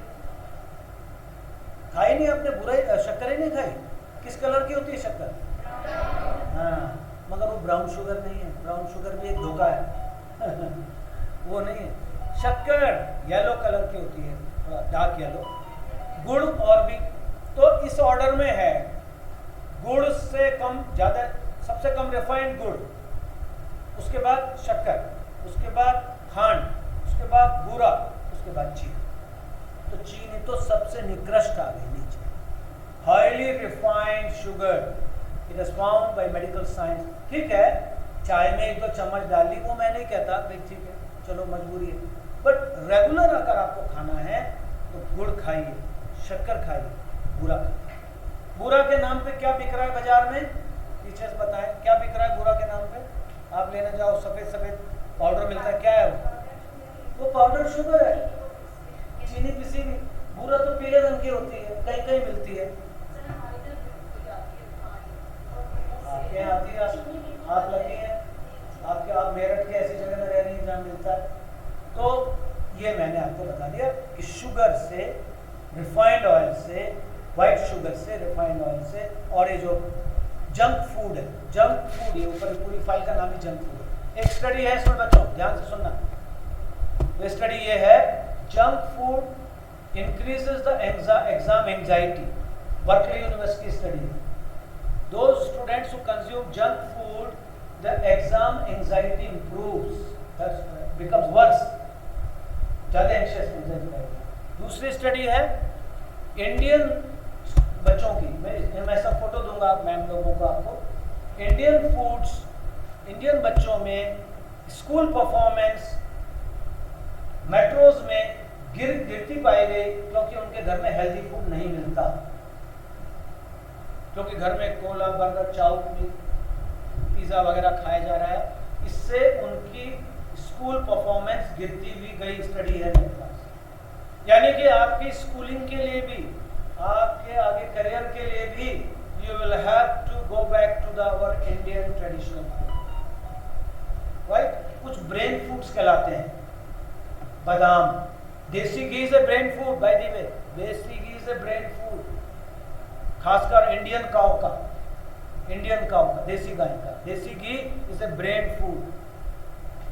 खाई नहीं आपने बुरा शक्कर ही नहीं खाई? किस कलर की होती है शक्कर? हाँ, मगर वो ब्राउन शुगर नहीं है। ब्राउन शुगर भी एक धोखा है वो नहीं है। शक्कर येलो कलर की होती है, थोड़ा डार्क येलो। गुड़ और भी, तो इस ऑर्डर में है, गुड़ से कम, ज्यादा, सबसे कम रिफाइंड गुड़, उसके बाद शक्कर, उसके बाद खांड, उसके बाद बूरा, उसके बाद चीनी। तो चीनी तो सबसे निकृष्ट आ गई नीचे। Highly refined sugar, it is found by medical science. ठीक है, चाय में 1-2 चम्मच डाल ली, वो मैं नहीं कहता भाई, ठीक है, चलो मजबूरी है, बट रेगुलर अगर आपको खाना है तो गुड़ खाइए, शक्कर खाइए, बूरा खाइए। बूरा के नाम पे क्या बिक रहा है बाजार में? टीचर्स बताएं, क्या बिक रहा है बूरा के नाम पे? आप लेने जाओ, सफेद सफेद पाउडर मिलता है, क्या है वो पाउडर शुगर है, चीनी पिसी हुई। बूरा तो पीले रंग की होती है, कहीं कहीं मिलती है। आपके यहाँ आती है, आप लगी हैं, आप मेरठ के ऐसी जगह में रह रही हैं जहाँ मिलता है। तो ये मैंने आपको बता दिया कि शुगर से, रिफाइंड ऑयल से, व्हाइट शुगर से, रिफाइंड ऑयल से, और ये जो जंक फूड है, जंक फूड, ये ऊपर पूरी फाइल का नाम ही जंक फूड है। एक स्टडी है इसमें बच्चों, ध्यान से सुनना। तो स्टडी ये है, junk food increases the exam anxiety. Berkeley university study है। Those students who consume junk food, the exam anxiety improves, becomes worse, ज़्यादा anxious महसूस करेगा। दूसरी स्टडी है इंडियन बच्चों की, मैं सब फोटो दूंगा मैम लोगों को आपको। इंडियन बच्चों में स्कूल परफॉर्मेंस मेट्रोज में गिरती पाई गई, क्योंकि उनके घर में हेल्दी फूड नहीं मिलता, क्योंकि घर में कोला, बर्गर, चाउमीन, पिज़्ज़ा वगैरह खाया जा रहा है। इससे उनकी स्कूल परफॉर्मेंस गिरती भी गई, स्टडी है मेरे पास। यानी कि आपकी स्कूलिंग के लिए भी, आपके आगे करियर के लिए भी, you will have to go back to the our Indian traditional food, right. कुछ ब्रेन फूड्स कहलाते हैं, बादाम, desi ghee is a brain food, by the way, desi ghee is a brain food, खासकर इंडियन काउ का, देसी गाय का, desi ghee is a brain food,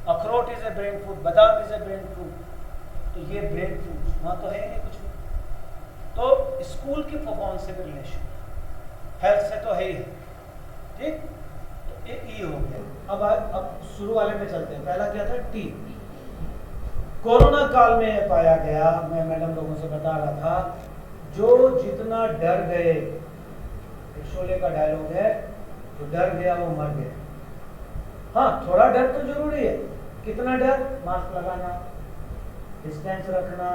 akhrot is a brain food, badam is a brain food. तो ये ब्रेन फूड वहां तो है ही नहीं कुछ भी। तो स्कूल की परफॉर्मेंस से भी रिलेशन, हेल्थ से तो है ही है, ठीक। तो ये ई हो गया। अब शुरू वाले में चलते हैं। पहला क्या था? टी। कोरोना काल में यह पाया गया, मैं मैडम लोगों से बता रहा था, जो जितना डर गए, एक शोले का डायलॉग है, जो डर गया वो मर गया। हाँ, थोड़ा डर तो जरूरी है। कितना डर? मास्क लगाना, डिस्टेंस रखना,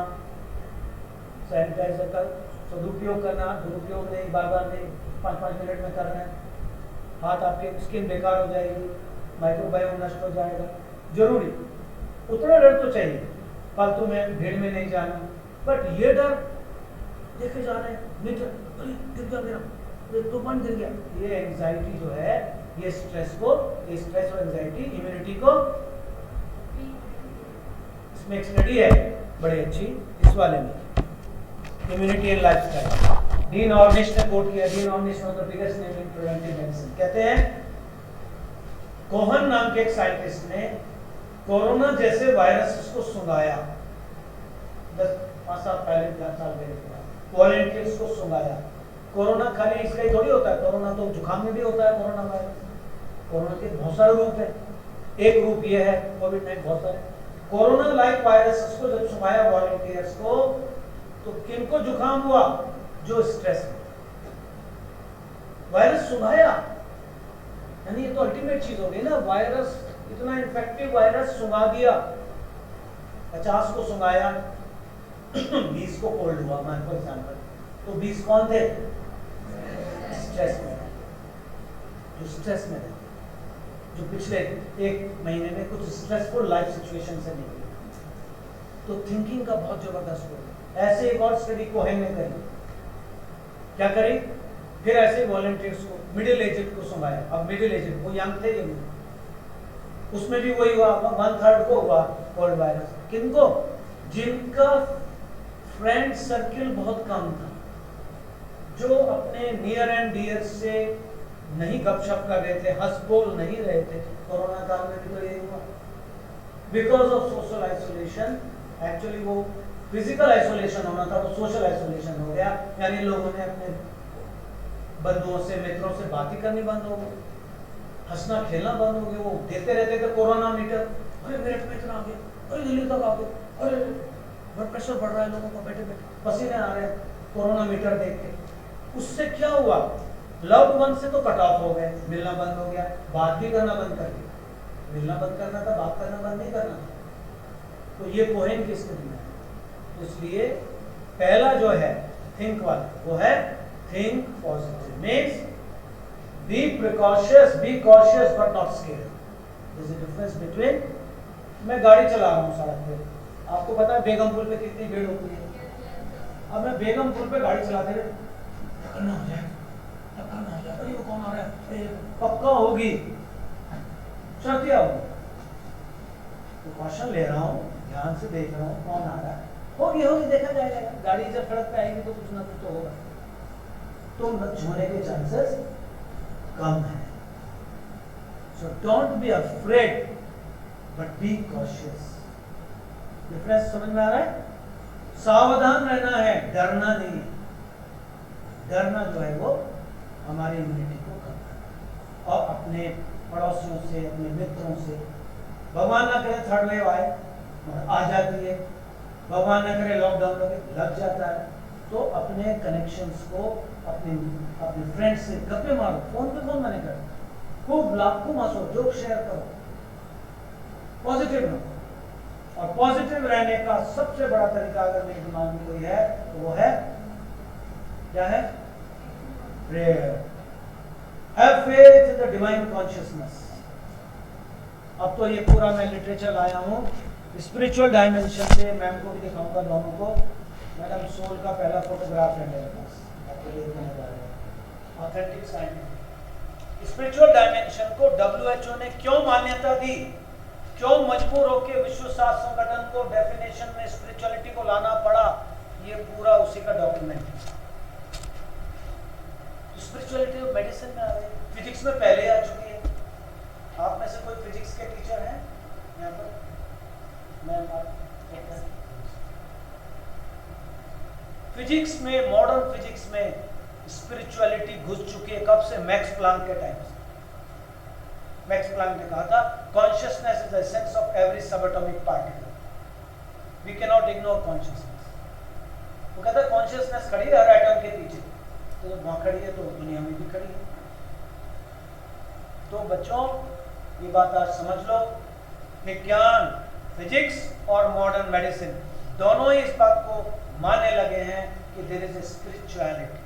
सैनिटाइजर का सदुपयोग करना, दुरुपयोग नहीं, बार बार नहीं, 5-5 मिनट में करना है। हाथ आपकी स्किन बेकार हो जाएगी, माइक्रोबायोम नष्ट हो जाएगा, जरूरी। उतना डर तो चाहिए। फालतू में भीड़ में नहीं जाना, बट ये डर देखे जा रहे हैं मीटर, अरे गिर गया मेरा, ये 2 पॉइंट गिर गया, ये एंजाइटी जो है, ये स्ट्रेस और एंजाइटी इम्यूनिटी को, इसमें एक स्टडी है बड़ी अच्छी इस वाले में, immunity and lifestyle, Dean Ornish ने कोट किया। Dean Ornish one of the biggest name in preventive medicine. कहते हैं कोहन नाम के एक साइंटिस्ट ने कोरोना जैसे वायरस को सुंघाया, 10-5 साल पहले, 10 साल पहले वॉलंटियर्स को सुंघाया। कोरोना खाली इसका ही थोड़ी होता है, कोरोना तो जुकाम में भी होता है कोरोना वायरस। कोरोना के बहुत सारे रूप हैं, एक रूप ये है कोविड-19, बहुत सारे कोरोना लाइक वायरस को जब सुंघाया वॉलंटियर्स को, तो किनको जुकाम हुआ? जो स्ट्रेस में, वायरस सुंघाया, यानी ये तो अल्टीमेट चीज हो गई ना, वायरस इतना इन्फेक्टिव वायरस सुंघा दिया, 50 को सुंघाया 20 को कोल्ड हुआ मान फॉर एग्जाम्पल, तो 20 कौन थे? स्ट्रेस में, जो स्ट्रेस में थे, जो पिछले 1 महीने में कुछ स्ट्रेसफुल लाइफ सिचुएशन से निकले, तो थिंकिंग का बहुत जबरदस्त हो। ऐसे एक और स्टडी कोहेन ने करी, क्या करी? फिर ऐसे वॉलंटियर्स को, मिडिल एजेड को सुंघाया। अब मिडिल एजेड, वो यंग थे, ये उसमें भी वही हुआ, 1/3 को हुआ कोल्ड वायरस। किनको? जिनका फ्रेंड सर्किल बहुत कम था, जो अपने नियर एंड डियर से नहीं गपशप कर रहे थे, हंस बोल नहीं रहे थे। कोरोना काल में भी तो यही हुआ, because of social isolation. Actually वो फिजिकल आइसोलेशन होना था, वो सोशल आइसोलेशन हो गया, यानी लोगों ने अपने बंधुओं से, मित्रों से बातें करनी बंद हो गई, हंसना खेलना बंद हो गया। वो देखते रहते थे कोरोना मीटर, अरे मेरे पे इतना आ गया, अरे दिल्ली तक आ गया, अरे ब्लड प्रेशर बढ़ रहा है लोगों का, बैठे बैठे पसीने आ रहे हैं कोरोना मीटर देख के। उससे क्या हुआ? लव्ड वन से तो कट ऑफ हो गए, मिलना बंद हो गया, बात भी करना बंद कर दिया। मिलना बंद करना था, बात करना बंद नहीं करना था। तो ये कोहेन की स्टडी है। इसलिए पहला जो है थिंक वाला, वो है think positive, means be precautious, be cautious but not scared. There is a difference between, मैं गाड़ी चला रहा हूँ सड़क पे, आपको पता है बेगमपुर पे कितनी भीड़ होती है। अब मैं बेगमपुर पे गाड़ी चलाते हुए टक्कर ना हो जाए, टक्कर ना हो जाए, अरे वो कौन आ रहा है, अरे पक्का होगी, शर्तिया होगी, तो कॉशन ले रहा हूँ, ध्यान से देख रहा हूँ कौन आ रहा है, होगी देखा जाएगा। गाड़ी जब सड़क पे आएगी तो कुछ ना कुछ तो होगा, तो होने के चांसेस कम है। So don't be afraid but be cautious. Difference समझ में आ रहा है? सावधान रहना है, डरना नहीं है। डरना जो है वो हमारी इम्यूनिटी को कम करता है। और अपने पड़ोसियों से, अपने मित्रों से, भगवान ना करे थर्ड वेव आए, आ जाती है, भगवान न करे लॉकडाउन लग जाता है, तो अपने कनेक्शंस को, अपने फ्रेंड्स से गप्पे मारो, फोन पे कौन मना कर, खूब लाखों हंसो, जोक शेयर करो, पॉजिटिव रहो। और पॉजिटिव रहने का सबसे बड़ा तरीका अगर मेरे दिमाग में कोई है तो वो है, क्या है? Prayer. Have faith in the divine consciousness. अब तो ये पूरा मैं लिटरेचर लाया हूँ स्पिरिचुअल डायमेंशन से, मैम को भी दिखाऊंगा दोनों को। मैडम सोल का पहला फोटोग्राफ है मेरे पास, आपको देखने जा रहे हैं, ऑथेंटिक साइंटिफिक। स्पिरिचुअल डायमेंशन को WHO ने क्यों मान्यता दी, क्यों मजबूर होकर विश्व स्वास्थ्य संगठन को डेफिनेशन में स्पिरिचुअलिटी को लाना पड़ा, ये पूरा उसी का डॉक्यूमेंट है। स्पिरिचुअलिटी मेडिसिन में आ गई, फिजिक्स में पहले आ चुकी है। आप में से कोई फिजिक्स के टीचर हैं यहाँ पर? फिजिक्स में, मॉडर्न फिजिक्स में स्पिरिचुअलिटी घुस चुकी है। कब से? मैक्स प्लांक के टाइम से। मैक्स प्लांक ने कहा था consciousness is the essence of every subatomic particle, we can not ignore consciousness. वो कहता है कॉन्शियसनेस खड़ी है हर एटम के पीछे, तो जब वहां खड़ी है तो दुनिया में भी खड़ी है। तो बच्चों ये बात आज समझ लो, विज्ञान, फिजिक्स और मॉडर्न मेडिसिन दोनों ही इस बात को मानने लगे हैं कि there is a spirituality,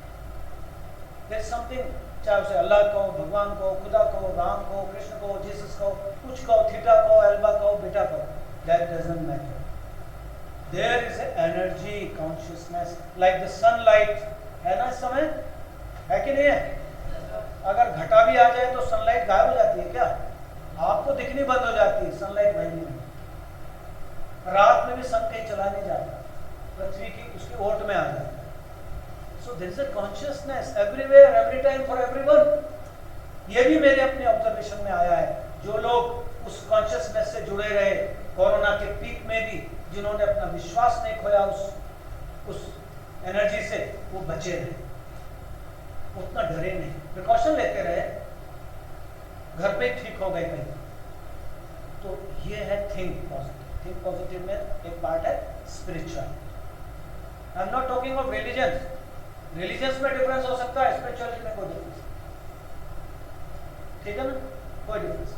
there is something, चाहे उसे अल्लाह कहो, भगवान कहो, खुदा कहो, राम कहो, कृष्ण कहो, जीसस कहो, कुछ कहो, थीटा कहो, एल्बा कहो, बीटा कहो, that doesn't matter. There is energy consciousness like the sunlight है ना इस समय, है कि नहीं है? अगर घटा भी आ जाए तो सनलाइट गायब हो जाती है क्या? आपको दिखनी बंद हो जाती है, सनलाइट वही नहीं। रात में भी सन कहीं चला नहीं जाता, पृथ्वी की उसके ओट में आ जाता है। So there is a consciousness everywhere, every time, for everyone. ये भी मेरे अपने ऑब्जर्वेशन में आया है। जो लोग उस कॉन्शियसनेस से जुड़े रहे कोरोना के पीक में भी, जिन्होंने अपना विश्वास नहीं खोया उस एनर्जी से, वो बचे रहे, उतना डरे नहीं, प्रिकॉशन लेते रहे, घर पे ठीक हो गए कहीं। तो ये है थिंक पॉजिटिव। थिंक पॉजिटिव में एक पार्ट है spiritual. I am not talking of religion. Religions में डिफरेंस हो सकता है, स्पिरिचुअलिटी में कोई डिफरेंस, ठीक है ना, कोई डिफरेंस।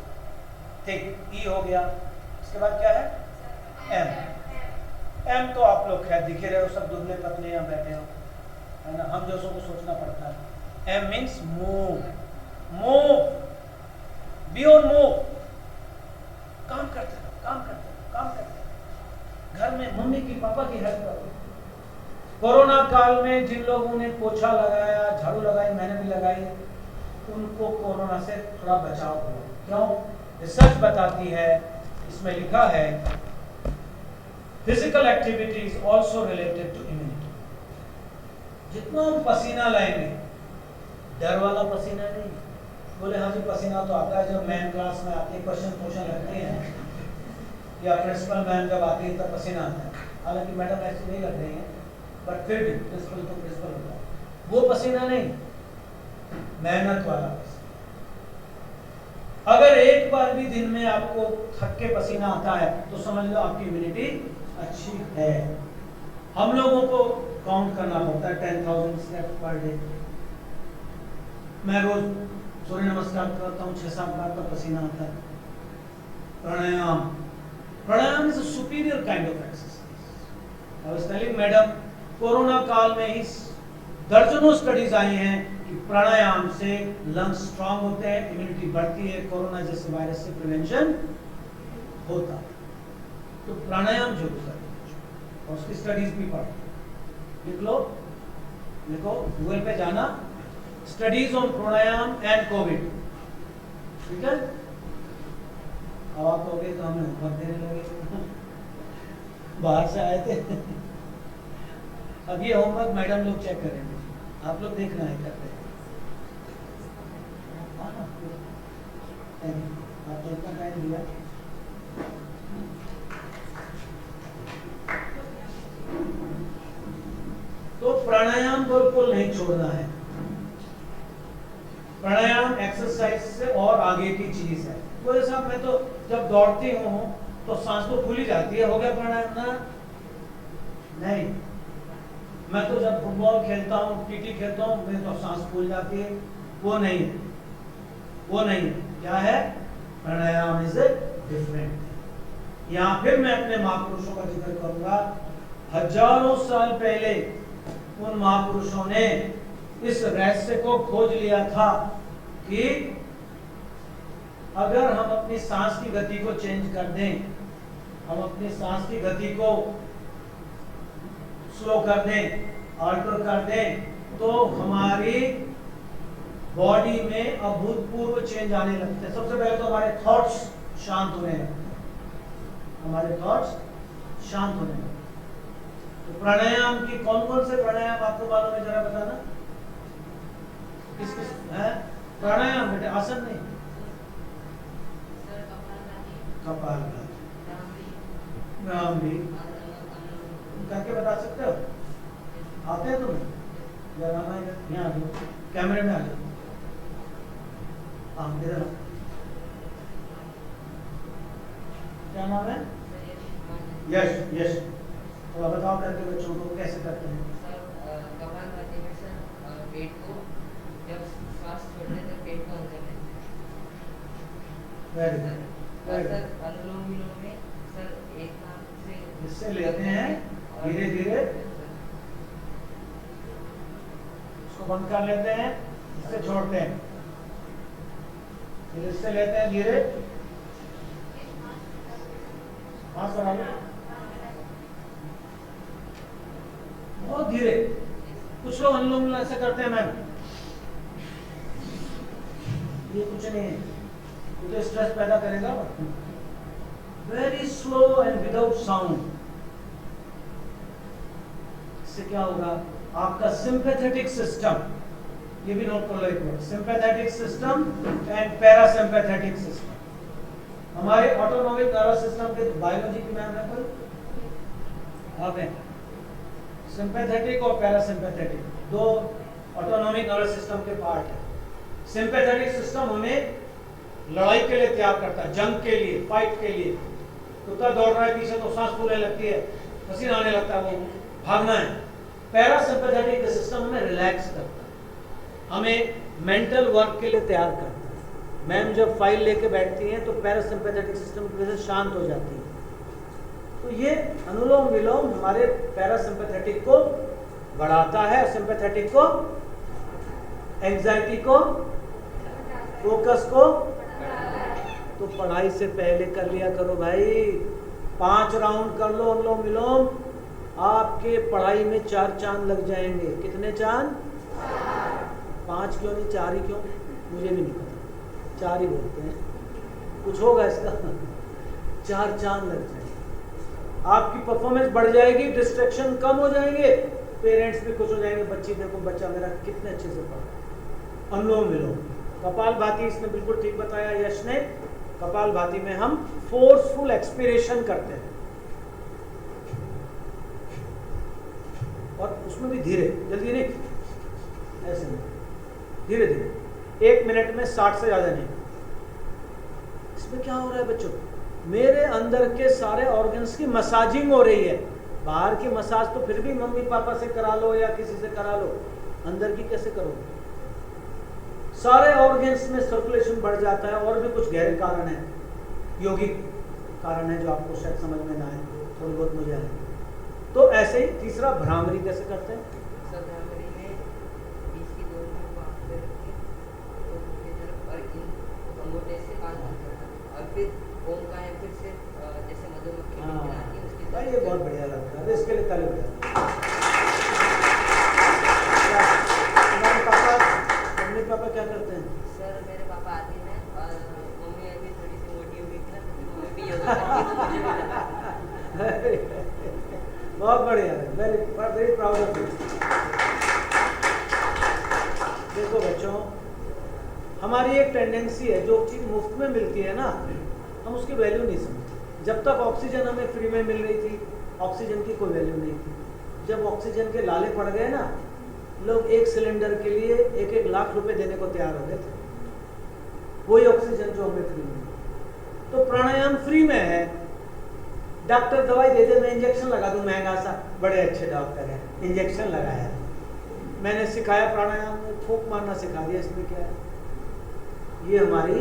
थिंक ई हो गया, इसके बाद क्या है? एम। एम तो आप लोग खैर दिखे रहे हो, सब दुबले पतले यहाँ बैठे हो, है ना, हम जैसों को सोचना पड़ता है। M means move, move, be on move, काम करते रहो, काम करते रहो, काम करते रहो। घर में मम्मी की पापा की हेल्प करो। कोरोना काल में जिन लोगों ने पोछा लगाया, झाड़ू लगाई, मैंने भी लगाई, उनको कोरोना से थोड़ा बचाव हो। क्यों? रिसर्च बताती है, इसमें लिखा है physical activity is also related to immunity. जितना हम पसीना लाएंगे, डर वाला पसीना नहीं, बोले हाँ जी पसीना तो आता है, जब मैन क्लास में आते क्वेश्चन क्वेश्चन लगते हैं या प्रिंसिपल मैम जब आती है तब पसीना आता है। हालांकि मैडम ऐसी नहीं लग रही है, बट फिर भी प्रिंसिपल तो प्रिंसिपल होता है, वो पसीना नहीं, मेहनत वाला पसीना। अगर एक बार भी दिन में आपको थक के पसीना आता है तो समझ लो आपकी इम्यूनिटी अच्छी है। हम लोगों को काउंट करना पड़ता है 10,000 स्टेप पर डे। मैं रोज सूर्य नमस्कार करता हूँ 6-7 बार, तो पसीना आता है। Pranayama, pranayama is a superior kind of exercise. I was telling madam, corona काल में ही दर्जनों स्टडीज आई हैं कि प्राणायाम से लंग्स स्ट्रांग होते हैं, इम्यूनिटी बढ़ती है, कोरोना जैसे वायरस से प्रिवेंशन होता है। तो प्राणायाम जरूर करें और उसकी स्टडीज भी पढ़ो, लिख लो, लिखो, गूगल पे जाना, studies on pranayama and Covid, ठीक है। अब आप कहोगे तो हमें होमवर्क देने लगे, बाहर से आए थे। अब ये होमवर्क मैडम लोग चेक करेंगे, आप लोग देखना है करते हैं। आपको इतना टाइम दिया, तो प्राणायाम बिल्कुल नहीं छोड़ना है। प्राणायाम एक्सरसाइज से और आगे की चीज है। तो जैसा मैं तो जब दौड़ती हूँ तो सांस तो खुली जाती है, हो गया प्राणायाम ना? नहीं, मैं तो जब फुटबॉल खेलता हूँ, टीटी खेलता हूँ, मैं तो सांस फूल जाती है, वो नहीं है, वो नहीं है। क्या है? प्राणायाम इज डिफरेंट। यहाँ फिर मैं अपने महापुरुषों का जिक्र करूंगा। हजारों साल पहले उन महापुरुषों ने इस रहस्य को खोज लिया था कि अगर हम अपनी सांस की गति को चेंज कर दें, हम अपनी सांस की गति को स्लो कर दें, ऑल्टर कर दें, तो हमारी बॉडी में अभूतपूर्व चेंज आने लगते हैं। सबसे पहले तो हमारे थॉट्स शांत होने लगते हैं, हमारे थॉट्स शांत होने लगते हैं। तो प्राणायाम की कौन कौन से प्राणायाम आपको मालूम है, जरा बताना। किस किस है प्राणायाम? बेटे आसन नहीं, कपालभाति, भ्रामरी, करके बता सकते हो? आते हैं तुम्हें? जरा यहाँ आ जाओ, कैमरे में आ जाओ, इधर। क्या नाम है? यश, यश। तो बताओ करके बच्चों को कैसे करते हैं। कपालभाति में सर पेट को जब श्वास छोड़ते हैं तो पेट को अंदर लेते हैं। Very good, very sir good. Anulom vilom में सर एक नाम से इससे लेते हैं धीरे धीरे, इसको बंद कर लेते हैं, इससे छोड़ते हैं, फिर इससे लेते हैं धीरे, हाथ बढ़ा लो, धीरे। कुछ लोग अनुलोम विलोम ऐसे करते हैं मैम, ये कुछ नहीं है, ये तो स्ट्रेस पैदा करेगा। Very slow and without sound. इससे क्या होगा, आपका सिंपैथेटिक सिस्टम, ये भी नोट कर लो एक बार, sympathetic system and parasympathetic system. हमारे ऑटोनॉमिक नर्वस सिस्टम के बायोलॉजी की मैम है कोई? आप हैं? सिंपैथेटिक और पैरासिम्पैथेटिक दो ऑटोनॉमिक नर्वस सिस्टम के पार्ट है। सिंपैथेटिक सिस्टम हमें लड़ाई के लिए तैयार करता है, जंग के लिए, फाइट के लिए। कुत्ता दौड़ रहा है पीछे तो सांस फूलने लगती है, पसीना आने लगता है, वो भागना है। पैरासिम्पैथेटिक सिस्टम हमें रिलैक्स करता है, हमें मेंटल वर्क के लिए तैयार करता है। मैम जब फाइल लेके बैठती हैं तो पैरासिम्पैथेटिक सिस्टम की वजह से शांत हो जाती है। तो ये अनुलोम विलोम हमारे पैरासिम्पैथेटिक को बढ़ाता है, सिंपैथेटिक को, एंजाइटी को, फोकस को। तो पढ़ाई से पहले कर लिया करो भाई, 5 राउंड कर लो अनुलोम विलोम, आपके पढ़ाई में 4 चांद लग जाएंगे। कितने चांद? 5 क्यों नहीं, 4 ही क्यों, मुझे भी नहीं पता, 4 ही बोलते हैं, कुछ होगा इसका। 4 चांद लग जाएंगे, आपकी परफॉर्मेंस बढ़ जाएगी, डिस्ट्रैक्शन कम हो जाएंगे, पेरेंट्स भी खुश हो जाएंगे, बच्ची देखो बच्चा मेरा कितने अच्छे से पढ़ा। अनुलोम विलोम, कपालभाति इसने बिल्कुल ठीक बताया यश ने। कपालभाति में हम फोर्सफुल एक्सपिरेशन करते हैं और उसमें भी धीरे, जल्दी नहीं, ऐसे नहीं, धीरे धीरे, 1 मिनट में 60 से ज्यादा नहीं। इसमें क्या हो रहा है बच्चों, मेरे अंदर के सारे ऑर्गन्स की मसाजिंग हो रही है। बाहर की मसाज तो फिर भी मम्मी पापा से करा लो या किसी से करा लो, अंदर की कैसे करोगे? सारे ऑर्गन्स में सर्कुलेशन बढ़ जाता है। और भी कुछ गहरे कारण है, योगिक कारण है जो आपको शायद समझ में ना आए, थोड़ी बहुत मुझे आए। तो ऐसे ही तीसरा भ्रामरी कैसे करते हैं? सर भ्रामरी में बीच की 2 उंगलियों को आंख पे रख के तो दूसरी तरफ और इन अंगूठे से कान बंद करना और फिर ओम का है, फिर से जैसे मधुमक्खी बिन आती है उसकी भाई ये बहुत बढ़िया लगता है, इसके लिए ताली बजाओ। मम्मी पापा क्या करते हैं? सर मेरे पापा आते हैं और मम्मी अभी थोड़ी सी मोटी हो गई थी ना, तो मम्मी भी योगा करती है, मुझे भी लगा। बहुत बढ़िया है, वेरी प्राउड ऑफ यू। देखो बच्चों, हमारी एक टेंडेंसी है, जो चीज़ मुफ्त में मिलती है ना, हम उसकी वैल्यू नहीं समझते। जब तक ऑक्सीजन हमें फ्री में मिल रही थी, ऑक्सीजन की कोई वैल्यू नहीं थी। जब ऑक्सीजन के लाले पड़ गए ना, लोग 1 सिलेंडर के लिए 1-1 लाख रुपए देने को तैयार हो गए थे, वही ऑक्सीजन जो हमें फ्री में। तो प्राणायाम फ्री में है, डॉक्टर दवाई दे दे, मैं इंजेक्शन लगा दूं महंगा सा, बड़े अच्छे डॉक्टर हैं, इंजेक्शन लगाया, मैंने सिखाया प्राणायाम में, फूंक मारना सिखा दिया, इसमें क्या है? ये हमारी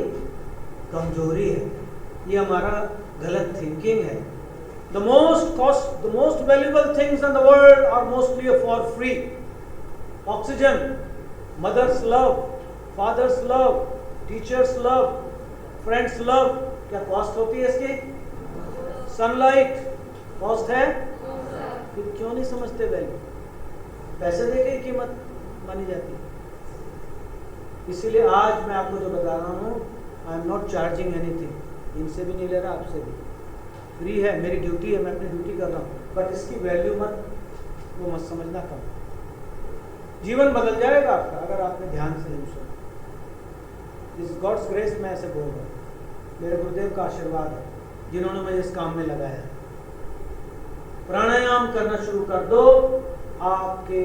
कमजोरी है, ये हमारा गलत थिंकिंग है। The most valuable things in the world are mostly for free. Oxygen, mother's love, father's love, teacher's love, friends love, क्या कॉस्ट होती है इसकी? सनलाइट कॉस्ट है, फिर क्यों नहीं समझते वैल्यू? पैसे देके ही कीमत मानी जाती है। इसीलिए आज मैं आपको जो बता रहा हूँ, I am not charging anything, इनसे भी नहीं ले रहा, आपसे भी, फ्री है, मेरी ड्यूटी है, मैं अपनी ड्यूटी कर रहा हूँ, बट इसकी वैल्यू वो मत समझना कम। जीवन बदल जाएगा आपका अगर आपने ध्यान से नहीं सुना। इस गॉड्स ग्रेस में ऐसे बोल रहा हूँ, मेरे गुरुदेव का आशीर्वाद है जिन्होंने मुझे इस काम में लगाया। प्राणायाम करना शुरू कर दो, आपके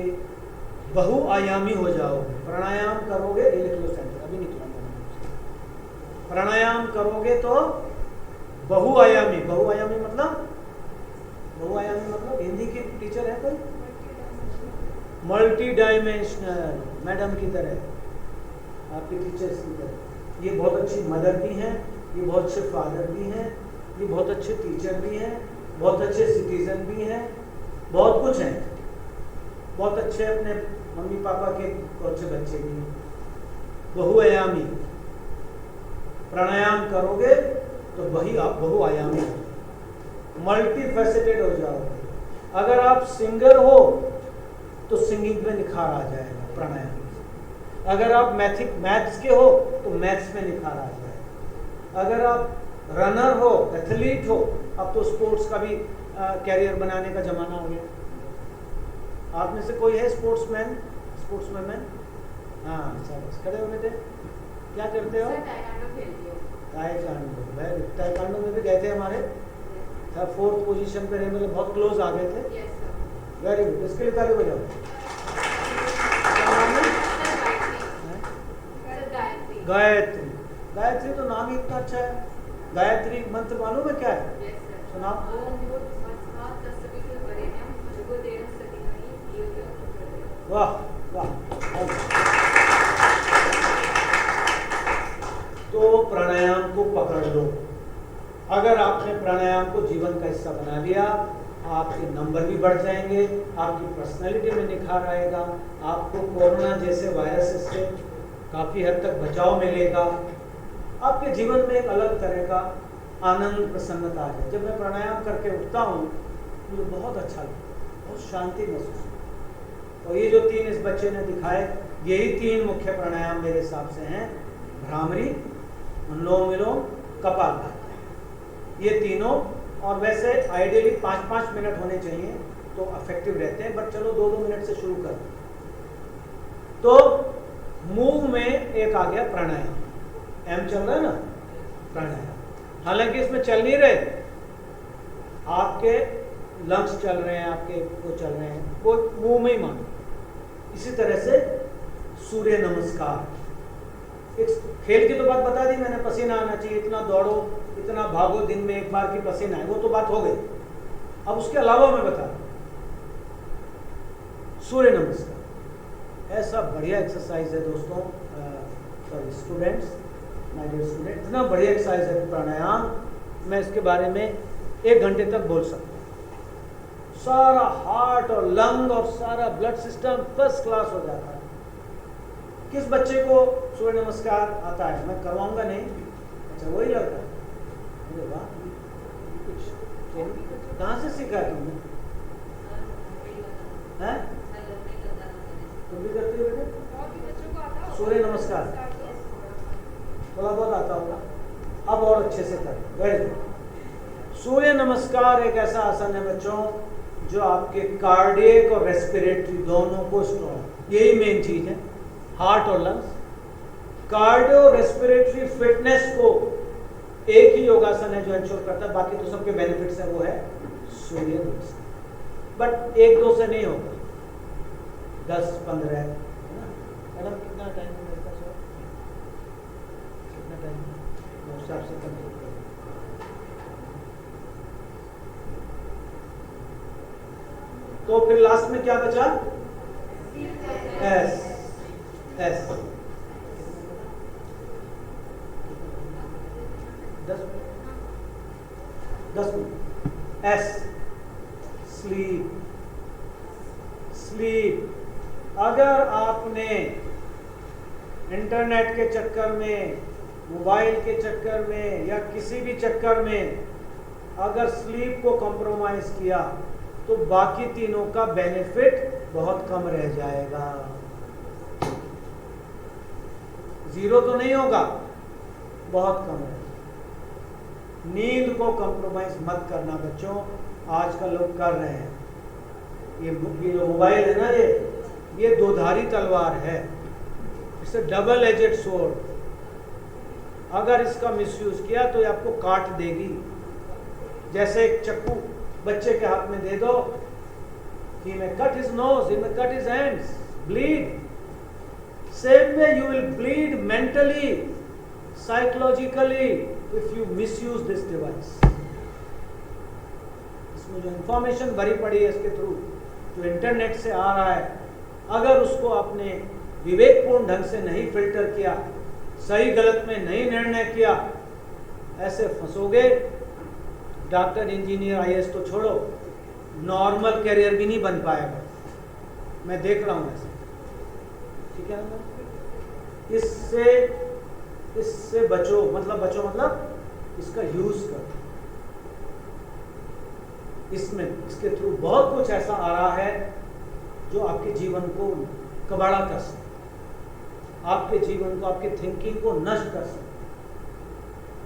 बहुआयामी हो जाओगे। प्राणायाम करोगे, ये लिख लो सेंटर, अभी निकला। प्राणायाम करोगे तो बहुआयामी, बहुआयामी मतलब हिंदी की टीचर है कोई? मल्टी डायमेंशनल, मैडम की तरह, आपके टीचर्स की तरह। ये बहुत अच्छी मदर भी हैं, ये बहुत अच्छे फादर भी हैं, ये बहुत अच्छे टीचर भी हैं, बहुत अच्छे सिटीजन भी हैं, बहुत कुछ हैं, बहुत अच्छे अपने मम्मी पापा के अच्छे बच्चे भी हैं। बहुआयामी, प्राणायाम करोगे तो वही आप बहुआयामी हो, मल्टी फैसेटेड हो जाओगे। अगर आप सिंगर हो तो सिंगिंग में निखार आ जाएगा प्राणायाम से। अगर आप मैथ्स के हो तो मैथ्स में निखार आ जाएगा। अगर आप रनर हो, एथलीट हो, अब तो स्पोर्ट्स का भी कैरियर बनाने का जमाना हो गया। आप में से कोई है स्पोर्ट्समैन? हाँ, सब खड़े हो बेटे। क्या करते हो? ताइक्वांडो में भी गए थे हमारे, 4th पोजीशन पे रहे, मतलब बहुत क्लोज आ गए थे। वेरी गुड, इसके लिए ताली बजाओ। गायत्री। गायत्री तो नाम ही इतना अच्छा है। गायत्री मंत्र मालूम है क्या है? सुनाओ। वाह वाह। तो प्राणायाम को पकड़ लो। अगर आपने प्राणायाम को जीवन का हिस्सा बना लिया, आपके नंबर भी बढ़ जाएंगे, आपकी पर्सनालिटी में निखार आएगा, आपको कोरोना जैसे वायरस से काफ़ी हद तक बचाव मिलेगा, आपके जीवन में एक अलग तरह का आनंद प्रसन्नता है। जब मैं प्राणायाम करके उठता हूँ मुझे बहुत अच्छा लगता है, बहुत शांति महसूस होती है। और ये जो 3 इस बच्चे ने दिखाए, यही 3 मुख्य प्राणायाम मेरे हिसाब से हैं। भ्रामरी, अनुलोम विलोम, कपालभाति, ये तीनों। और वैसे आइडियली 5-5 मिनट होने चाहिए तो अफेक्टिव रहते हैं, बट चलो 2-2 मिनट से शुरू कर। तो मूव में एक आ गया प्राणायाम, एम चल रहा है ना, प्राणायाम। हालांकि इसमें चल नहीं रहे, आपके लंग्स चल रहे हैं, आपके वो चल रहे हैं, वो मुंह में ही मानो। इसी तरह से सूर्य नमस्कार, एक खेल की तो बात बता दी मैंने, पसीना आना चाहिए, इतना दौड़ो, इतना भागो, दिन में एक बार की पसीना है, वो तो बात हो गई। अब उसके अलावा मैं बता रहा हूं, सूर्य नमस्कार ऐसा बढ़िया एक्सरसाइज है दोस्तों, sorry students, my dear student, इतना बढ़िया एक्सरसाइज है प्राणायाम, मैं इसके बारे में 1 घंटे तक बोल सकता हूँ। सारा हार्ट और लंग और सारा ब्लड सिस्टम फर्स्ट क्लास हो जाता है। किस बच्चे को सूर्य नमस्कार आता है? मैं करवाऊंगा नहीं। अच्छा, वही लड़का? अरे वाह, कहाँ से सीखा है तुमने? हैं? तुम भी करते हो बेटे सूर्य नमस्कार? थोड़ा बहुत आता होगा, अब और अच्छे से कर। Very good. सूर्य नमस्कार एक ऐसा आसन है बच्चों जो आपके कार्डियक और रेस्पिरेटरी दोनों को स्ट्रॉन्ग, यही मेन चीज है, हार्ट और लंग्स, कार्डियो रेस्पिरेटरी फिटनेस को एक ही योगासन है जो इंश्योर करता है, बाकी तो सबके बेनिफिट्स है, वो है सूर्य नमस्कार। बट 1-2 से नहीं होगा, 10-15 है ना। मैडम कितना टाइम मिलता है? कितना टाइम? उस हिसाब से कंप्लीट करें। तो फिर लास्ट में क्या बचा? S. S 10 minute. S sleep. Sleep. अगर आपने इंटरनेट के चक्कर में, मोबाइल के चक्कर में या किसी भी चक्कर में अगर स्लीप को कॉम्प्रोमाइज किया तो बाकी तीनों का बेनिफिट बहुत कम रह जाएगा। 0 तो नहीं होगा, बहुत कम है। नींद को कॉम्प्रोमाइज मत करना बच्चों, आजकल लोग कर रहे हैं। ये जो मोबाइल है ना, ये 2धारी तलवार है, इट्स डबल एजेड स्वॉर्ड। अगर इसका मिसयूज किया तो ये आपको काट देगी। जैसे एक चक्कू बच्चे के हाथ में दे दो, he may cut his nose, he may cut his hands, bleed. Same way you will bleed mentally, psychologically if you misuse this device. इसमें जो इंफॉर्मेशन भरी पड़ी है इसके थ्रू, जो इंटरनेट से आ रहा है, अगर उसको आपने विवेकपूर्ण ढंग से नहीं फिल्टर किया, सही गलत में नहीं निर्णय किया, ऐसे फंसोगे। डॉक्टर, इंजीनियर, IAS तो छोड़ो, नॉर्मल कैरियर भी नहीं बन पाएगा। मैं देख रहा हूं ऐसे, ठीक है ना। इससे बचो, मतलब इसका यूज करो। इसके थ्रू बहुत कुछ ऐसा आ रहा है जो आपके जीवन को कबाड़ा कर सकते, आपके जीवन को, आपके थिंकिंग को नष्ट कर सकते,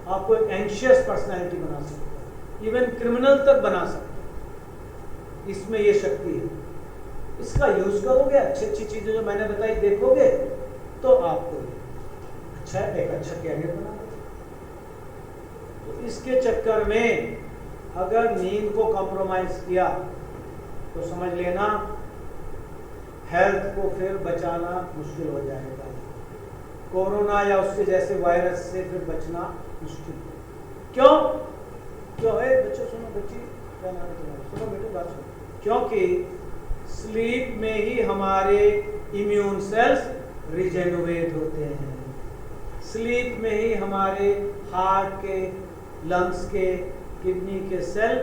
आपको एक एंशियस पर्सनैलिटी बना सकते, इवन क्रिमिनल तक बना सकते। इसमें ये शक्ति है। इसका यूज करोगे, अच्छी अच्छी चीजें जो मैंने बताई देखोगे, तो आपको एक अच्छा कैरियर बनाओगे। तो इसके चक्कर में अगर नींद को कॉम्प्रोमाइज किया तो समझ लेना हेल्थ को फिर बचाना मुश्किल हो जाएगा। कोरोना या उसके जैसे वायरस से फिर बचना मुश्किल। क्यों क्यों है बच्चों? सुनो बच्ची, क्या नाम है तुम्हारा? सुनो बेटे बात सुनो। क्योंकि स्लीप में ही हमारे इम्यून सेल्स रिजेनोवेट होते हैं। स्लीप में ही हमारे हार्ट के, लंग्स के, किडनी के सेल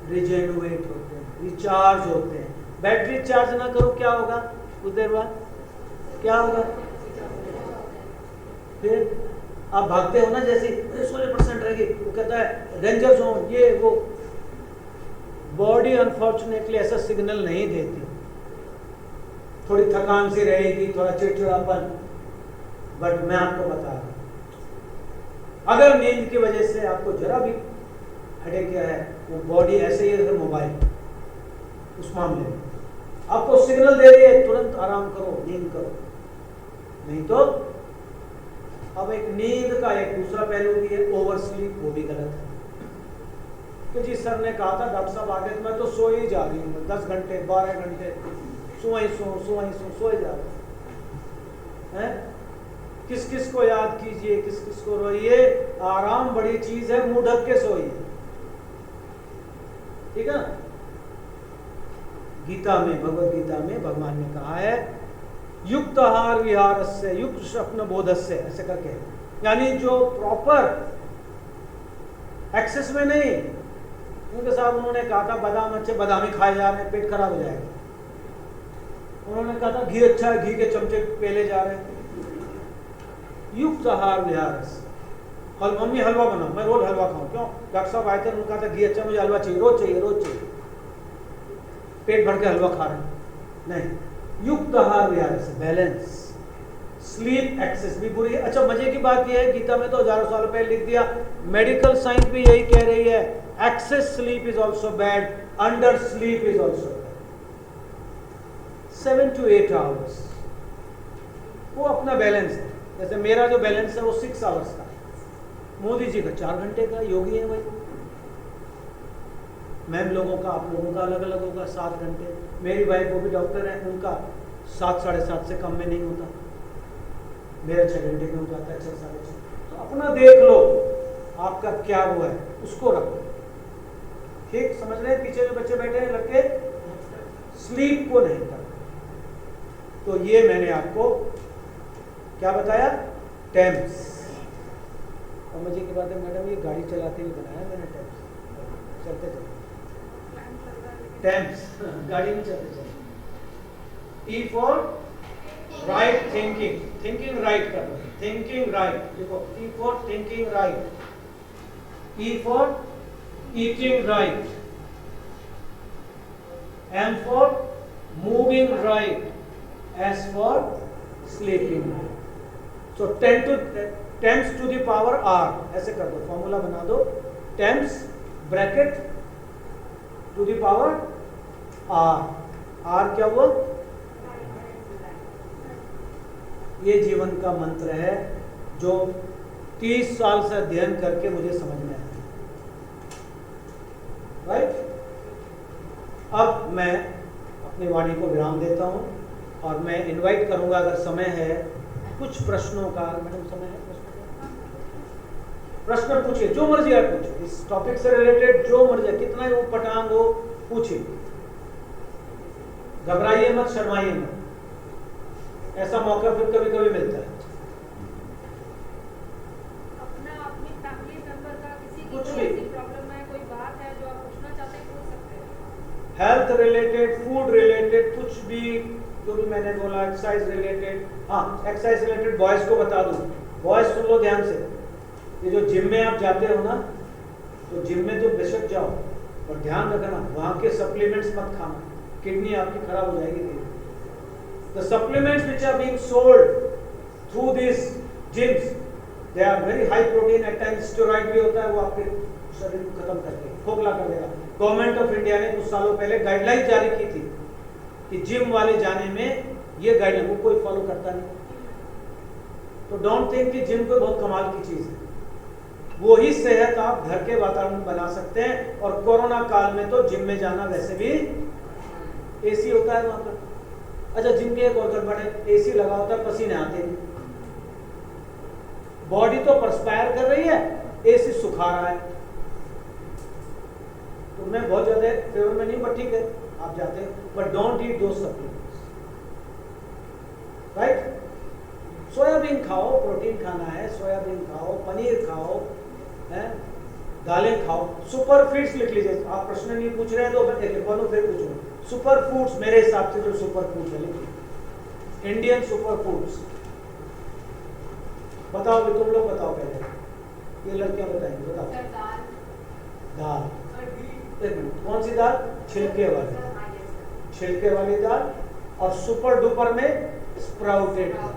रिजेनोवेट होते हैं, रिचार्ज होते हैं। बैटरी चार्ज ना करो क्या होगा? कुछ देर बाद क्या होगा? फिर आप भागते हो ना, जैसे 16% रहेगी, वो कहता है डेंजर जोन, ये वो। बॉडी अनफॉर्चुनेटली ऐसा सिग्नल नहीं देती, थोड़ी थकान सी रहेगी, थोड़ा चिड़चिड़ापन। बट मैं आपको बता रहा हूं, अगर नींद की वजह से आपको जरा भी हेडेक है, वो बॉडी ऐसे ही है मोबाइल, उस मामले में आपको सिग्नल दे रही है तुरंत आराम करो, नींद करो। नहीं तो अब एक नींद का एक दूसरा पहलू भी है, ओवर स्लीप, वो भी गलत है। कि जी सर ने कहा था, डॉक्टर साहब आगे, मैं तो सो ही जा रही हूँ, 10 घंटे 12 घंटे सो ही जा रहा है। किस किस को याद कीजिए, किस किस को रोइए, आराम बड़ी चीज है, मुंह ढक के सोइए, ठीक है। गीता में, भगवत गीता में भगवान ने कहा है, युक्त आहार विहारस्य युक्त स्वप्न बोधस्य, ऐसे करके, यानी जो प्रॉपर एक्सेस में नहीं। उनके साहब उन्होंने कहा था बादाम अच्छे, बादाम ही खाए जा रहे हैं, पेट खराब हो जाएगा। उन्होंने कहा था घी अच्छा है, घी के चमचे पेले जा रहे हैं। युक्त आहार विहारस्य, मम्मी हलवा बनाओ, मैं रोज हलवा खाऊं। क्यों? डॉक्टर साहब आए थे, उन्होंने कहा था घी अच्छा, मुझे हलवा चाहिए, रोज चाहिए। पेट भर के हलवा खा रहे हैं, नहीं। युक्त आहार विहार से बैलेंस। स्लीप एक्सेस भी बुरी है। अच्छा, मजे की बात यह है, गीता में तो हजारों साल पहले लिख दिया, मेडिकल साइंस भी यही कह रही है, excess sleep is also bad, under sleep is also bad. 7 to 8 hours वो अपना बैलेंस है। जैसे मेरा जो बैलेंस है वो 6 आवर्स का, मोदी जी का 4 घंटे का, योगी है भाई। मैम लोगों का, आप लोगों का अलग अलग होगा, 7 घंटे। मेरी वाइफ वो भी डॉक्टर है, उनका 7 साढ़े 7 से कम में नहीं होता, मेरा 6 घंटे में हो जाता है, 6 साढ़े 6। तो अपना देख लो आपका क्या वो है, उसको रखो, ठीक। समझ रहे हैं? पीछे जो बच्चे बैठे हैं लड़के, स्लीप को नहीं करना। तो ये मैंने आपको क्या बताया, टेम्स। और मुझे की बात है मैडम, ये गाड़ी चलाते हुए बनाया मैंने टेम्स, चलते चलते टेम्स, गाड़ी में चलते चलते। E for right thinking, thinking right कर लो, थिंकिंग राइट देखो, E for thinking right, E for eating right, M for moving right, S for sleeping. So times to the power R, ऐसे कर दो, फॉर्मूला बना दो, times bracket to the power R. R क्या हुआ? ये जीवन का मंत्र है जो 30 साल से अध्ययन करके मुझे समझ में आया, राइट। अब मैं अपनी वाणी को विराम देता हूं और मैं इनवाइट करूंगा, अगर समय है कुछ प्रश्नों का। मैडम समय है प्रश्न पूछिए, जो मर्जी आप पूछिए, इस टॉपिक से रिलेटेड जो मर्जी, कितना ही वो पटांग हो, पूछिए, घबराइए मत, शर्माइए मत, ऐसा मौका फिर कभी कभी मिलता है। अपना अपनी फैमिली मेंबर का किसी की कुछ कोई भी। ऐसी प्रॉब्लम है, कोई बात है जो आप पूछना चाहते हैं, पूछ सकते हैं। हेल्थ रिलेटेड, फूड रिलेटेड, कुछ भी जो भी मैंने बोला, एक्सरसाइज रिलेटेड। हाँ, एक्सरसाइज रिलेटेड बॉयज को बता दूं, बॉयज सुन लो ध्यान से, ये जो जिम में आप जाते हो ना, तो जिम में तो बेशक जाओ, और ध्यान रखना वहाँ के सप्लीमेंट्स मत खाना, किडनी आपकी खराब हो जाएगी। The supplements which are being sold through these gyms, they are very high protein, at times steroid भी होता है, वो आपके शरीर को खत्म करके खोखला कर देगा। गवर्नमेंट ऑफ इंडिया ने कुछ सालों पहले गाइडलाइन जारी की थी कि जिम वाले जाने में ये गाइडलाइन, वो कोई फॉलो करता नहीं। तो डोंट थिंक कि जिम कोई बहुत कमाल की चीज है। वो ही सेहत आप घर के वातावरण में बना सकते हैं। और कोरोना काल में तो जिम में जाना वैसे भी एसी होता है वहां पर। अच्छा, जिम की एक और गड़बड़ है, एसी लगा होता है, पसीने आते नहीं, बॉडी तो परस्पायर कर रही है, एसी सुखा रहा है। तो मैं बहुत ज्यादा फेवर में नहीं, बट ठीक है आप जाते हैं, but don't eat those supplements, right. Soybean खाओ, प्रोटीन खाना है, सोयाबीन खाओ, पनीर खाओ, है, दालें खाओ। सुपर फूड्स लिख लीजिए, आप प्रश्न नहीं पूछ रहे हैं तो एक लिखवानो फिर पूछो। सुपर फूड्स मेरे हिसाब से जो सुपर फूड्स है, लिखिए इंडियन सुपर फूड्स। बताओ भी, तुम लोग बताओ पहले, ये लड़कियां बताएंगी, बताओ। दाल, एक मिनट, कौन सी दाल? छिलके वाली, छिलके वाली दाल। और सुपर डुपर में स्प्राउटेड दाल।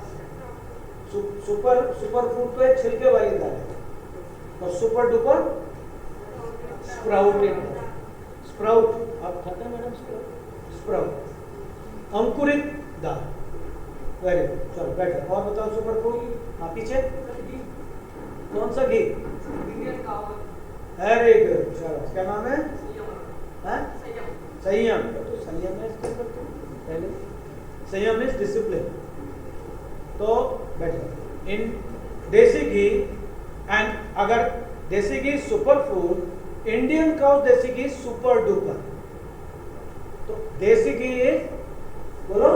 सुपर फूड तो एक छिलके वाली दाल है, और सुपर डुपर स्प्राउटेड दाल। स्प्राउट आप खाते हैं मैडम? स्प्राउट, अंकुरित दाल, वेरी गुड। चलो बेटर, और बताओ सुपर फूड। हाँ पीछे, कौन सा घी? वेरी गुड, चलो क्या नाम है? संयम। तो संयम है इसके ऊपर, तो पहले संयम इज डिसिप्लिन। तो बेटर इन देसी घी, एंड अगर देसी घी सुपर फूड, इंडियन काउ देसी घी सुपर डुपर। तो देसी घी इज, बोलो,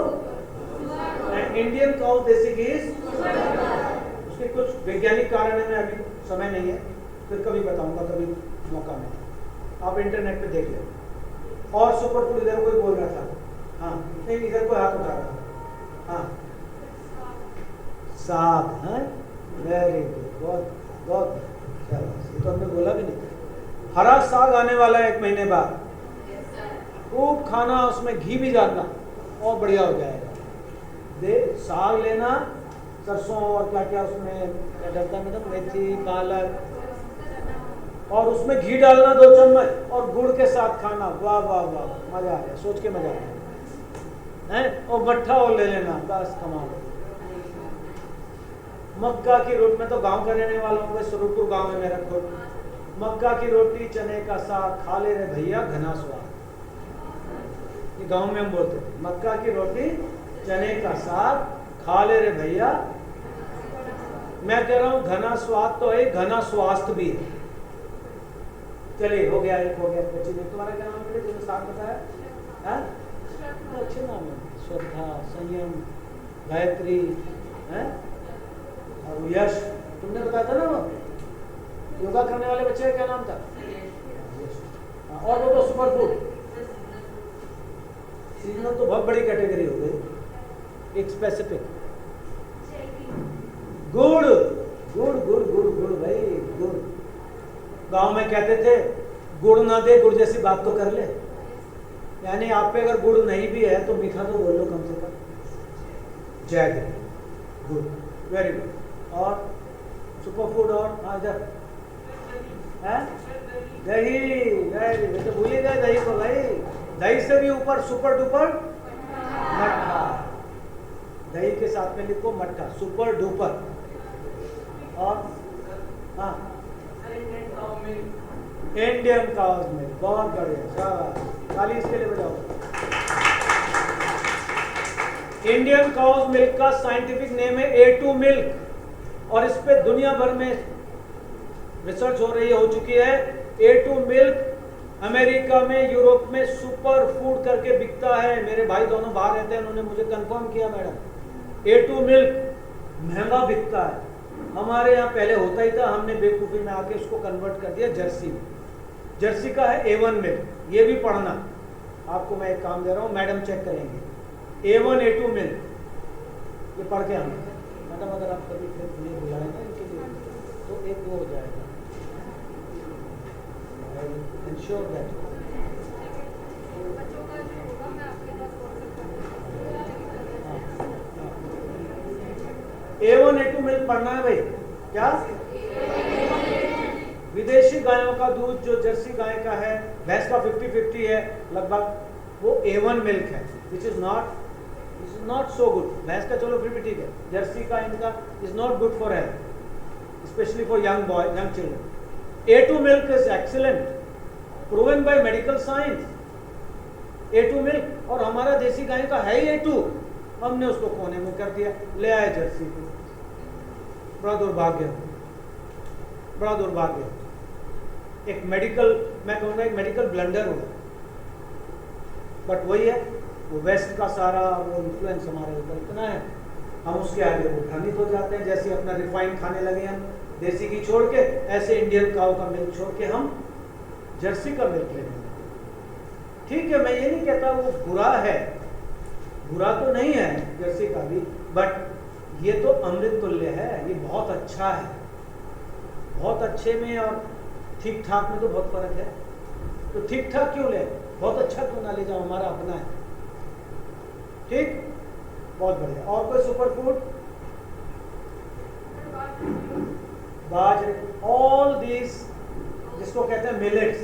एंड इंडियन काउ देसी घी इज। उसके कुछ वैज्ञानिक कारण है, मैं अभी समय नहीं है, फिर कभी बताऊंगा, कभी मौका मिले, आप इंटरनेट पे देख लें। और सुपर फूड इधर कोई बोल रहा था, हाँ नहीं, इधर कोई हाथ उठा रहा था, हाँ साग है, वेरी गुड, बहुत बहुत, चलो ये तो हमने बोला भी नहीं। हरा साग आने वाला है 1 महीने बाद, खूब खाना, उसमें घी भी डालना और बढ़िया हो जाएगा। दे साग लेना, सरसों और क्या क्या उसमें क्या डलता है मैडम, मेथी, पालक, और उसमें घी डालना 2 चम्मच, और गुड़ के साथ खाना, वाह वाह वाह, मजा आ गया, सोच के मजा आ गया है। और मट्ठा और ले लेना, बस कमाल। मक्का की रोटी, मैं तो गांव का रहने वाला हूँ, स्वरूपपुर गांव है मेरा खुद। मक्का की रोटी, चने का साग, खा ले रे भैया घना स्वाद, ये गांव में हम बोलते हैं। मक्का की रोटी, चने का साग, खा ले रे भैया। मैं कह रहा हूँ घना स्वाद तो है, घना स्वास्थ्य भी है। चलिए हो गया, एक हो गया। तुम्हारा क्या नाम है तुमने साग बताया? तो अच्छे नाम है, श्रद्धा, संयम, गायत्री है, और यश। तुमने बताया था ना वो योगा करने वाले बच्चे का क्या नाम था? और वो तो सुपर फूड। सीजनल तो बहुत बड़ी कैटेगरी हो गई, एक स्पेसिफिक। गुड़ गुड़ गुड़ गुड़ गुड़ भाई, गुड़। गांव में कहते थे गुड़ ना दे गुड़ जैसी बात तो कर ले, यानी आप पे अगर गुड़ नहीं भी है तो मीठा तो बोल लो कम से कम। जय गुड़, वेरी गुड। और सुपर फूड, और हाँ इधर है दही, वेरी, तो भूल ही गए दही को भाई। दही से भी ऊपर सुपर डुपर मट्ठा, दही के साथ में लिखो मट्ठा, सुपर डुपर। और हाँ इंडियन काउज मिल्क, बहुत बढ़िया, शाबाश, ताली इसके लिए बजाओ। इंडियन काउज मिल्क का साइंटिफिक नेम है A2 मिल्क, और इस पे दुनिया भर में रिसर्च हो रही है, हो चुकी है। A2 मिल्क अमेरिका में, यूरोप में सुपर फूड करके बिकता है। मेरे भाई दोनों बाहर रहते हैं, उन्होंने मुझे कंफर्म किया, मैडम A2 मिल्क महंगा बिकता है। हमारे यहाँ पहले होता ही था, हमने बेवकूफ़ी में आके उसको कन्वर्ट कर दिया जर्सी में। जर्सी का है A1 मिल्क, ये भी पढ़ना। आपको मैं एक काम दे रहा हूँ, मैडम चेक करेंगे A1 A2 मिल्क, ये पढ़ के आना। मैडम अगर आप कभी फिर नहीं बुलाएंगे इनके लिए तो एक वो हो जाएगा, इंश्योर दैट। बच्चों का जो होगा मैं आपके पास WhatsApp कर दूंगा। A1 A2 मिल्क पढ़ना है भाई। क्या? विदेशी गायों का दूध जो जर्सी गाय का है, भैंस का 50-50 है लगभग, वो A1 मिल्क है, which is not so good. भैंस का चलो फिर भी ठीक है, जर्सी का इनका is not good for health, specially for young children. A2 milk is excellent, proven by medical science. A2 milk, और हमारा देसी गाय का है ही A2, हमने उसको कोने में कर दिया, ले आए जर्सी को। बड़ा दुर्भाग्य, बड़ा दुर्भाग्य। एक मेडिकल, मैं कहूँगा एक मेडिकल ब्लंडर होगा, बट वही है, वो वेस्ट का सारा वो इन्फ्लुएंस हमारे ऊपर इतना है, हम उसके आगे वो भ्रमित हो जाते हैं। जैसे अपना रिफाइंड खाने लगे हम देसी घी छोड़ के, ऐसे इंडियन काऊ का मिल्क छोड़ के हम जर्सी का मिल्क लेने लगे। ठीक है, मैं ये नहीं कहता वो बुरा है, बुरा तो नहीं है जर्सी का भी, बट ये तो अमृत तुल्य है, ये बहुत अच्छा है। बहुत अच्छे में और ठीक ठाक में तो बहुत फर्क है। तो ठीक ठाक क्यों ले, बहुत अच्छा क्यों ना ले जाओ, हमारा अपना है। ठीक, बहुत बढ़िया। और कोई सुपर फूड? बाजरे, ऑल दीज जिसको कहते हैं मिलेट्स,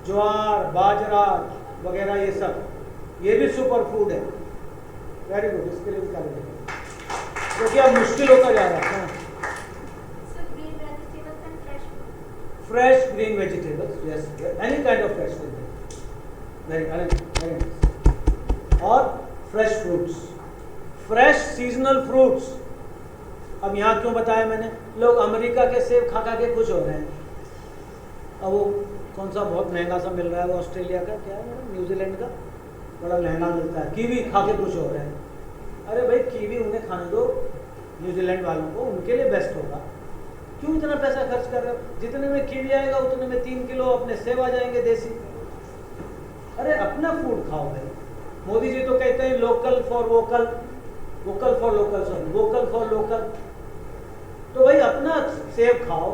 ज्वार, बाजरा वगैरह, ये सब, ये भी सुपर फूड है। वेरी गुड, इसके लिए भी क्या बोलेंगे, क्योंकि अब मुश्किल होता जा रहा है। Fresh green vegetables, yes, any kind of fresh vegetables, very nice. और fresh fruits, fresh seasonal fruits। अब यहाँ क्यों बताया मैंने, लोग अमेरिका के सेब खा के खुश हो रहे हैं। अब वो कौन सा बहुत महंगा सा मिल रहा है, वो ऑस्ट्रेलिया का क्या है, न्यूजीलैंड का बड़ा महंगा मिलता है, कीवी खा के खुश हो रहे हैं। अरे भाई, कीवी उन्हें खाने दो, न्यूजीलैंड वालों को, उनके लिए बेस्ट होगा। क्यों इतना पैसा खर्च कर रहे हो? जितने में कीवी आएगा उतने में 3 किलो अपने सेब आ जाएंगे देसी। अरे अपना फूड खाओ भाई। मोदी जी तो कहते हैं local for vocal, vocal for local, sorry vocal for local. तो भाई अपना सेब खाओ।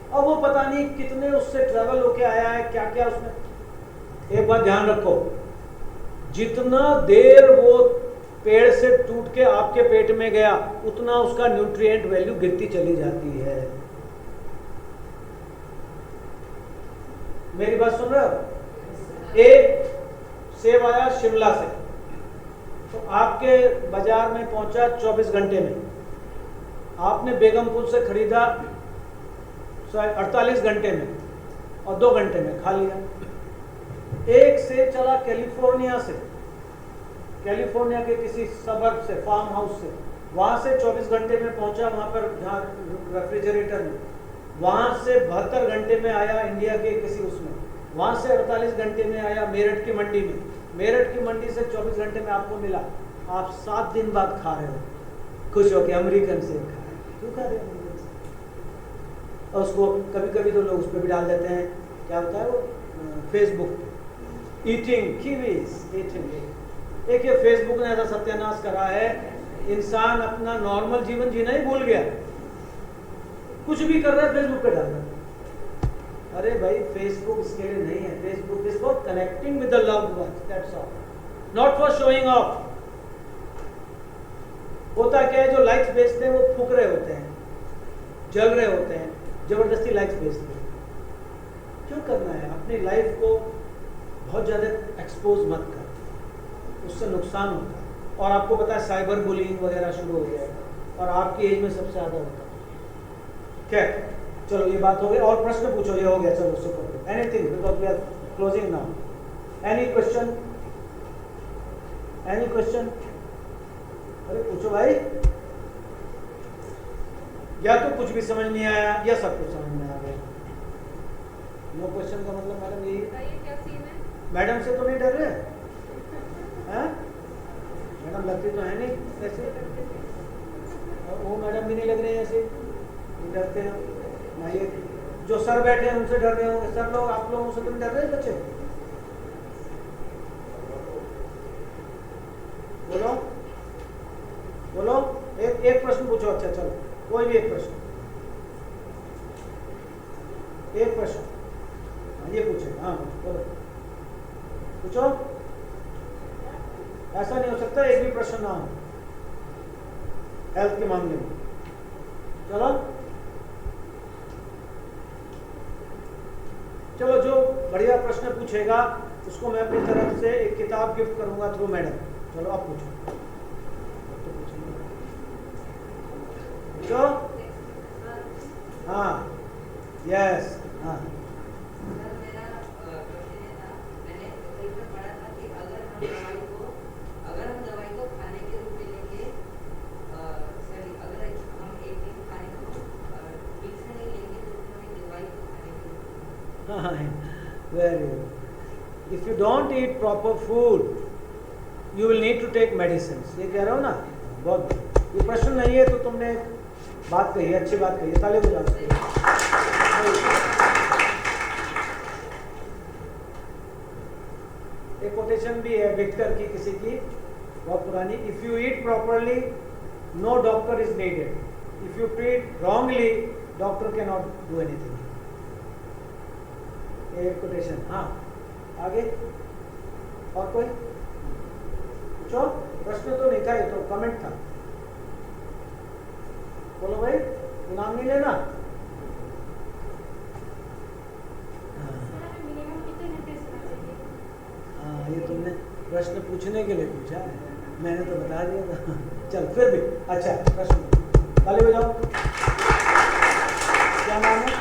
और वो पता नहीं कितने उससे ट्रेवल होके आया है, क्या क्या उसमें। एक बात ध्यान रखो, जितना देर वो पेड़ से टूट के आपके पेट में गया, उतना उसका न्यूट्रिएंट वैल्यू गिरती चली जाती है। मेरी बात सुन रहे हो? एक सेब आया शिमला से, तो आपके बाजार में पहुंचा 24 घंटे में। आपने बेगमपुर से खरीदा 48 घंटे में, और 2 घंटे में खा लिया। एक सेब चला कैलिफोर्निया से, कैलिफोर्निया के किसी सबर्ब से, फार्म हाउस से, वहां से 24 घंटे में पहुंचा, वहां पर जहाँ रेफ्रिजरेटर में, वहां से 72 घंटे में आया इंडिया के किसी उसमें, वहां से 48 घंटे में आया मेरठ की मंडी में, मेरठ की मंडी से 24 घंटे में आपको मिला। आप 7 दिन बाद खा रहे हो खुश होकर, अमेरिकन सेब खा रहे हो। क्यों खा रहे हो? और उसको कभी कभी तो लोग उस पर भी डाल देते हैं, क्या होता है वो, फेसबुक, ईटिंग कीवीज, ईटिंग। एक ये फेसबुक ने ऐसा सत्यानाश करा है, इंसान अपना नॉर्मल जीवन जीना ही भूल गया, कुछ भी कर रहा है फेसबुक पे डाल रहा है। अरे भाई, फेसबुक इसके लिए नहीं है, Facebook is for connecting with the loved ones, that's all, not for showing off. होता क्या है, जो लाइक्स बेचते हैं वो फूक रहे होते हैं, जल रहे होते हैं, जबरदस्ती लाइक्स बेचते हैं। क्यों करना है? अपनी लाइफ को बहुत ज़्यादा एक्सपोज मत कर, उससे नुकसान होता है। और आपको पता है साइबर बुलिंग वगैरह शुरू हो गया है, और आपकी एज में सबसे ज़्यादा होता है। क्या, चलो ये बात हो गई। और प्रश्न पूछो, ये हो गया, चलो super. Anything, because we are closing now. Any question? Any question? अरे पूछो भाई, या तो कुछ भी समझ नहीं आया या सब कुछ समझ में आ गया। नो क्वेश्चन का मतलब मैडम यही है। क्या सीन है? मैडम से तो नहीं डर रहे हैं? मैडम लगती तो है नहीं ऐसे, और वो मैडम भी नहीं लग रहे हैं ऐसे, डरते हैं ना। ये जो सर बैठे हैं उनसे डर रहे होंगे। सर लोग, आप लोगों से तो नहीं डर रहे बच्चे? बोलो बोलो, एक प्रश्न पूछो। अच्छा चलो, कोई भी एक प्रश्न, एक प्रश्न ये पूछे। हाँ बोलो, पूछो। ऐसा नहीं हो सकता एक भी प्रश्न ना हो। हेल्थ के मामले में। चलो चलो, जो बढ़िया प्रश्न पूछेगा उसको मैं अपनी तरफ से एक किताब गिफ्ट करूंगा थ्रू मैडम। चलो अब पूछो। पूछो। हाँ, यस, हाँ। सर मेरा क्वेश्चन ये था, मैंने कहीं पर पढ़ा था कि अगर हम दवाई को खाने के रूप में लेंगे, सॉरी, अगर हम एक दिन खाने को ठीक से नहीं लेंगे तो हमें दवाई को खाने के रूप में। हाँ, very good. If you don't eat proper food, you will need to take medicines. ये कह रहे हो ना, बहुत ये प्रश्न नहीं है तो तुमने बात कही, अच्छी बात कही, ताली बजाओ। एक कोटेशन भी है विक्टर की, किसी की बहुत पुरानी, if you eat properly no doctor is needed, if you treat wrongly doctor can not do anything. एक कोटेशन। हाँ, आगे और कोई पूछो। प्रश्न तो नहीं था, ये तो कमेंट था। बोलो भाई, इनाम नहीं लेना। हाँ, ये तुमने प्रश्न पूछने के लिए पूछा है, मैंने तो बता दिया था। चल फिर भी अच्छा प्रश्न, ताली बजाओ। क्या नाम है?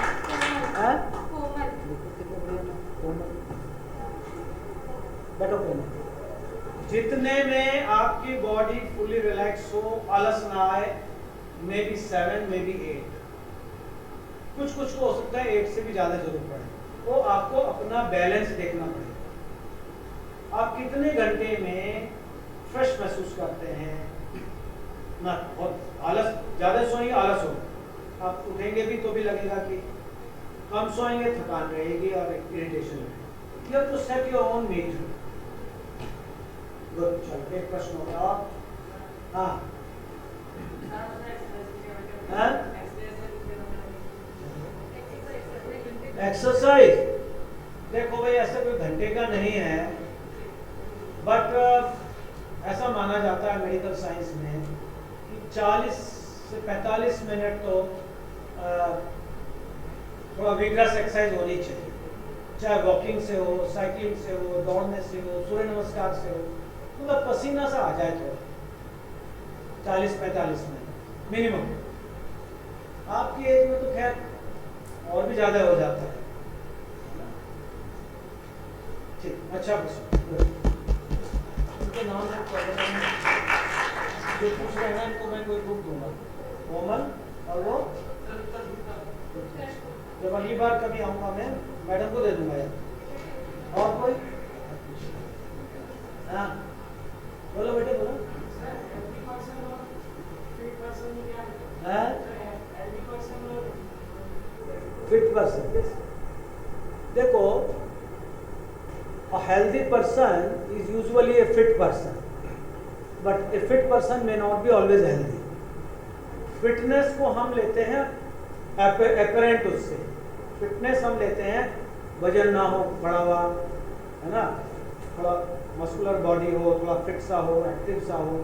बैठो कोमल। जितने में आपकी बॉडी फुली रिलैक्स हो, आलस ना आए, मे बी 7 मे बी 8, कुछ कुछ को हो सकता है 8 से भी ज्यादा जरूरत पड़े, वो आपको अपना बैलेंस देखना पड़ेगा। आप कितने घंटे में फ्रेश महसूस करते हैं ना, और आलस, ज्यादा सोएंगे आलस होगा, आप उठेंगे भी तो भी लगेगा कि, कम सोएंगे थकान रहेगी और इरिटेशन रहेगी। You have to set your own meter. Good, चलो एक प्रश्न हो गया। हाँ, एक्सरसाइज देखो भाई, ऐसा कोई घंटे का नहीं है, बट ऐसा माना जाता है मेडिकल साइंस में कि 40 से 45 मिनट तो थोड़ा विग्रस एक्सरसाइज होनी चाहिए, चाहे वॉकिंग से हो, साइकिलिंग से हो, दौड़ने से हो, सूर्य नमस्कार से हो, मतलब पसीना सा आ जाए तो 40-45 मिनट मिनिमम। आपकी एज में तो खैर और भी ज्यादा हो जाता है। ठीक, अच्छा प्रश्न। उनके नाम है जो पूछ रहे हैं, इनको मैं कोई बुक दूंगा, कोमल और वो, जब अगली बार कभी आऊंगा मैं मैडम को दे दूंगा यार। और कोई? हाँ बोलो बेटे, बोलो। फिट पर्सन, देखो, a healthy person is usually a fit person, but a fit person may not be always healthy. Fitness को हम लेते हैं अपरेंट, उससे फिटनेस हम लेते हैं वजन ना हो बढ़ा हुआ, है ना, थोड़ा मस्कुलर बॉडी हो, थोड़ा फिट सा हो, एक्टिव सा हो,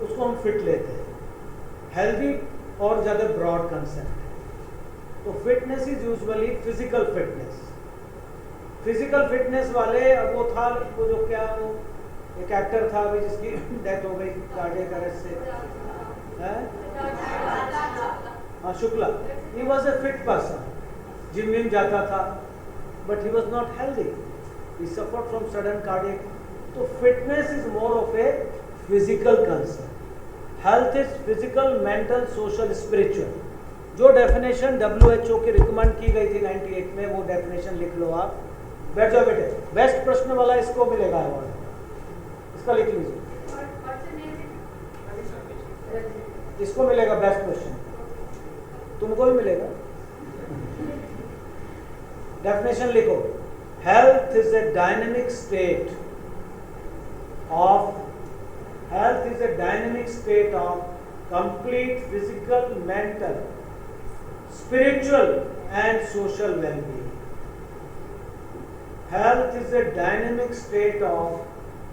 उसको हम फिट लेते हैं। हेल्दी और ज़्यादा ब्रॉड कंसेप्ट है। तो fitness is usually physical fitness. Physical fitness वाले, अब वो था वो जो क्या, वो एक एक्टर था अभी जिसकी डेथ हो गई कार्डियक अरेस्ट से, हाँ Shukla, he was a fit person, gym विम जाता था, but he was not healthy, he suffered from sudden cardiac. तो fitness is more of a physical concept. Health is physical, mental, social, spiritual. जो definition WHO की recommend की गई थी 98 में, वो डेफिनेशन लिख लो आप। बैठ जाओ बेटे, बेस्ट प्रश्न वाला इसको मिलेगा अवार्ड, इसका लिख लीजिए, इसको मिलेगा बेस्ट क्वेश्चन, तुमको भी मिलेगा। डेफिनेशन लिखो, health is a dynamic state of, health is a dynamic state of complete physical, mental, spiritual and social well-being. Health is a dynamic state of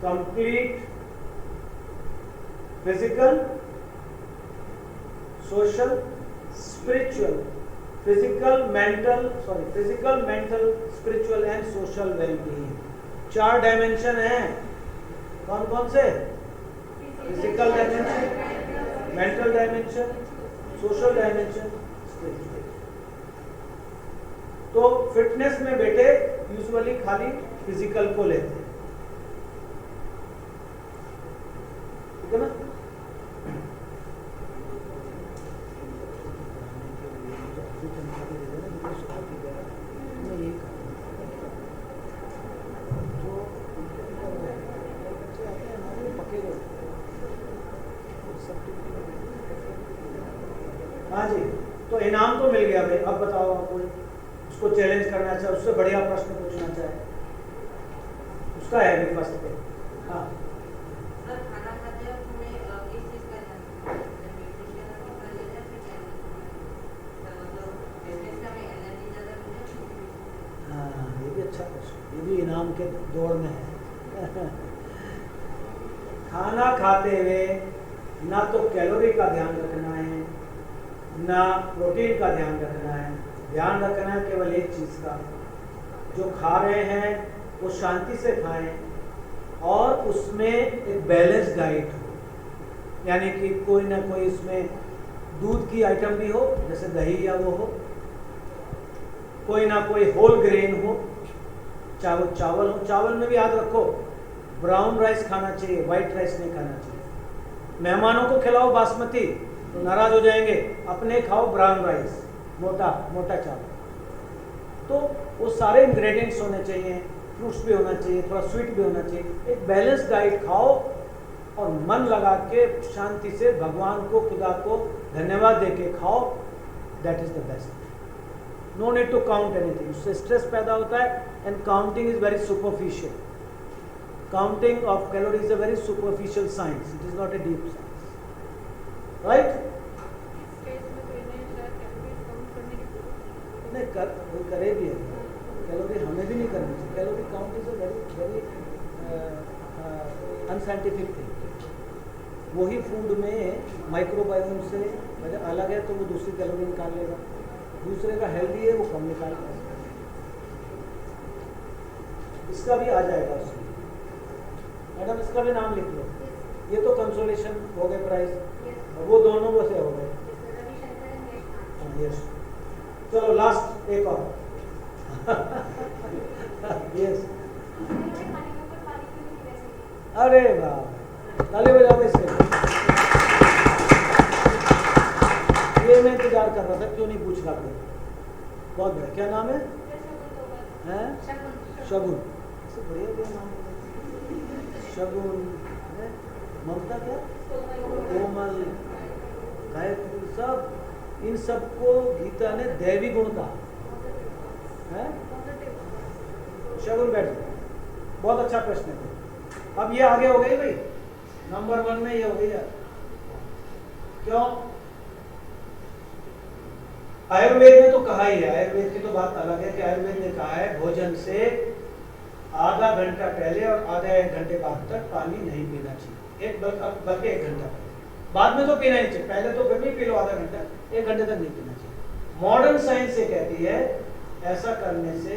complete physical, social, spiritual, physical, mental, spiritual and social well-being. 4 dimension हैं. कौन कौन से? Physical dimension, mental dimension, social dimension, spiritual. तो fitness में बेटे usually खाली physical को लेते हैं, ठीक है ना? हाँ जी, तो इनाम तो मिल गया भाई. अब बताओ आपको उसको चैलेंज करना चाहे, उससे बढ़िया प्रश्न पूछना चाहे, उसका है अभी फर्स्ट पे. हाँ सर, खाना खाते वक्त हमें किस चीज़ का ध्यान रखना है? न्यूट्रिशन कितना लेना है, फिर कैलोरी, मतलब फिटनेस का हमें एनर्जी ज़्यादा मिले? हाँ, ये भी अच्छा प्रश्न, ये भी इनाम के दौड़ में है. खाना खाते हुए ना तो कैलोरी का ध्यान रखना है, ना प्रोटीन का ध्यान रखना है. ध्यान रखना है केवल एक चीज़ का, जो खा रहे हैं वो शांति से खाएं और उसमें एक बैलेंस डाइट हो. यानी कि कोई ना कोई उसमें दूध की आइटम भी हो, जैसे दही या वो हो, कोई ना कोई होल ग्रेन हो, चावल हो. चावल में भी याद रखो ब्राउन राइस खाना चाहिए, वाइट राइस नहीं खाना चाहिए. मेहमानों को खिलाओ बासमती तो नाराज हो जाएंगे, अपने खाओ ब्राउन राइस, मोटा चावल. तो वो सारे इंग्रेडिएंट्स होने चाहिए, फ्रूट्स भी होना चाहिए, थोड़ा स्वीट भी होना चाहिए. एक बैलेंस डाइट खाओ और मन लगा के शांति से भगवान को, खुदा को धन्यवाद दे के खाओ. That is the best. No need to count anything. उससे स्ट्रेस पैदा होता है and counting is very superficial. Counting of calories is a very superficial science. It is not a deep science, right? नहीं कर, वो करे भी है. कैलोरी हमें भी नहीं करनी चाहिए. Calorie count is a very unscientific thing. वही फूड में माइक्रोबायोम से अलग है तो वो दूसरी कैलोरी निकाल लेगा, दूसरे का हेल्दी है वो कम निकाल लेगा. इसका भी आ जाएगा उसमें. मैडम इसका भी नाम लिख लो. ये तो कंसोलेशन हो गए प्राइस, और वो दोनों वो से हो गए. यस, चलो लास्ट एक और. यस, अरे वाह, ताली बजाओ इसके. ये मैं इंतजार कर रहा था, क्यों नहीं पूछ रहा कोई. बहुत बढ़िया. क्या नाम है? शगुन. इससे बढ़िया नाम है. शगुन, ममता, क्या कोमल, गायत्री, सब इन सबको गीता ने दैवी गुण कहा है. शगुन बैठ. बहुत अच्छा प्रश्न है. अब ये आगे हो गई भाई, नंबर 1 में ये हो गई यार. क्यों? आयुर्वेद ने तो कहा ही है, आयुर्वेद की तो बात अलग है कि आयुर्वेद ने कहा है भोजन से आधा घंटा पहले और आधा 1 घंटे बाद तक पानी नहीं पीना चाहिए. बल्कि 1 घंटा पहले. बाद में तो पीना ही चाहिए, पहले तो फिर भी पी लो आधा घंटा, 1 घंटे तक नहीं पीना चाहिए. मॉडर्न साइंस ये कहती है ऐसा करने से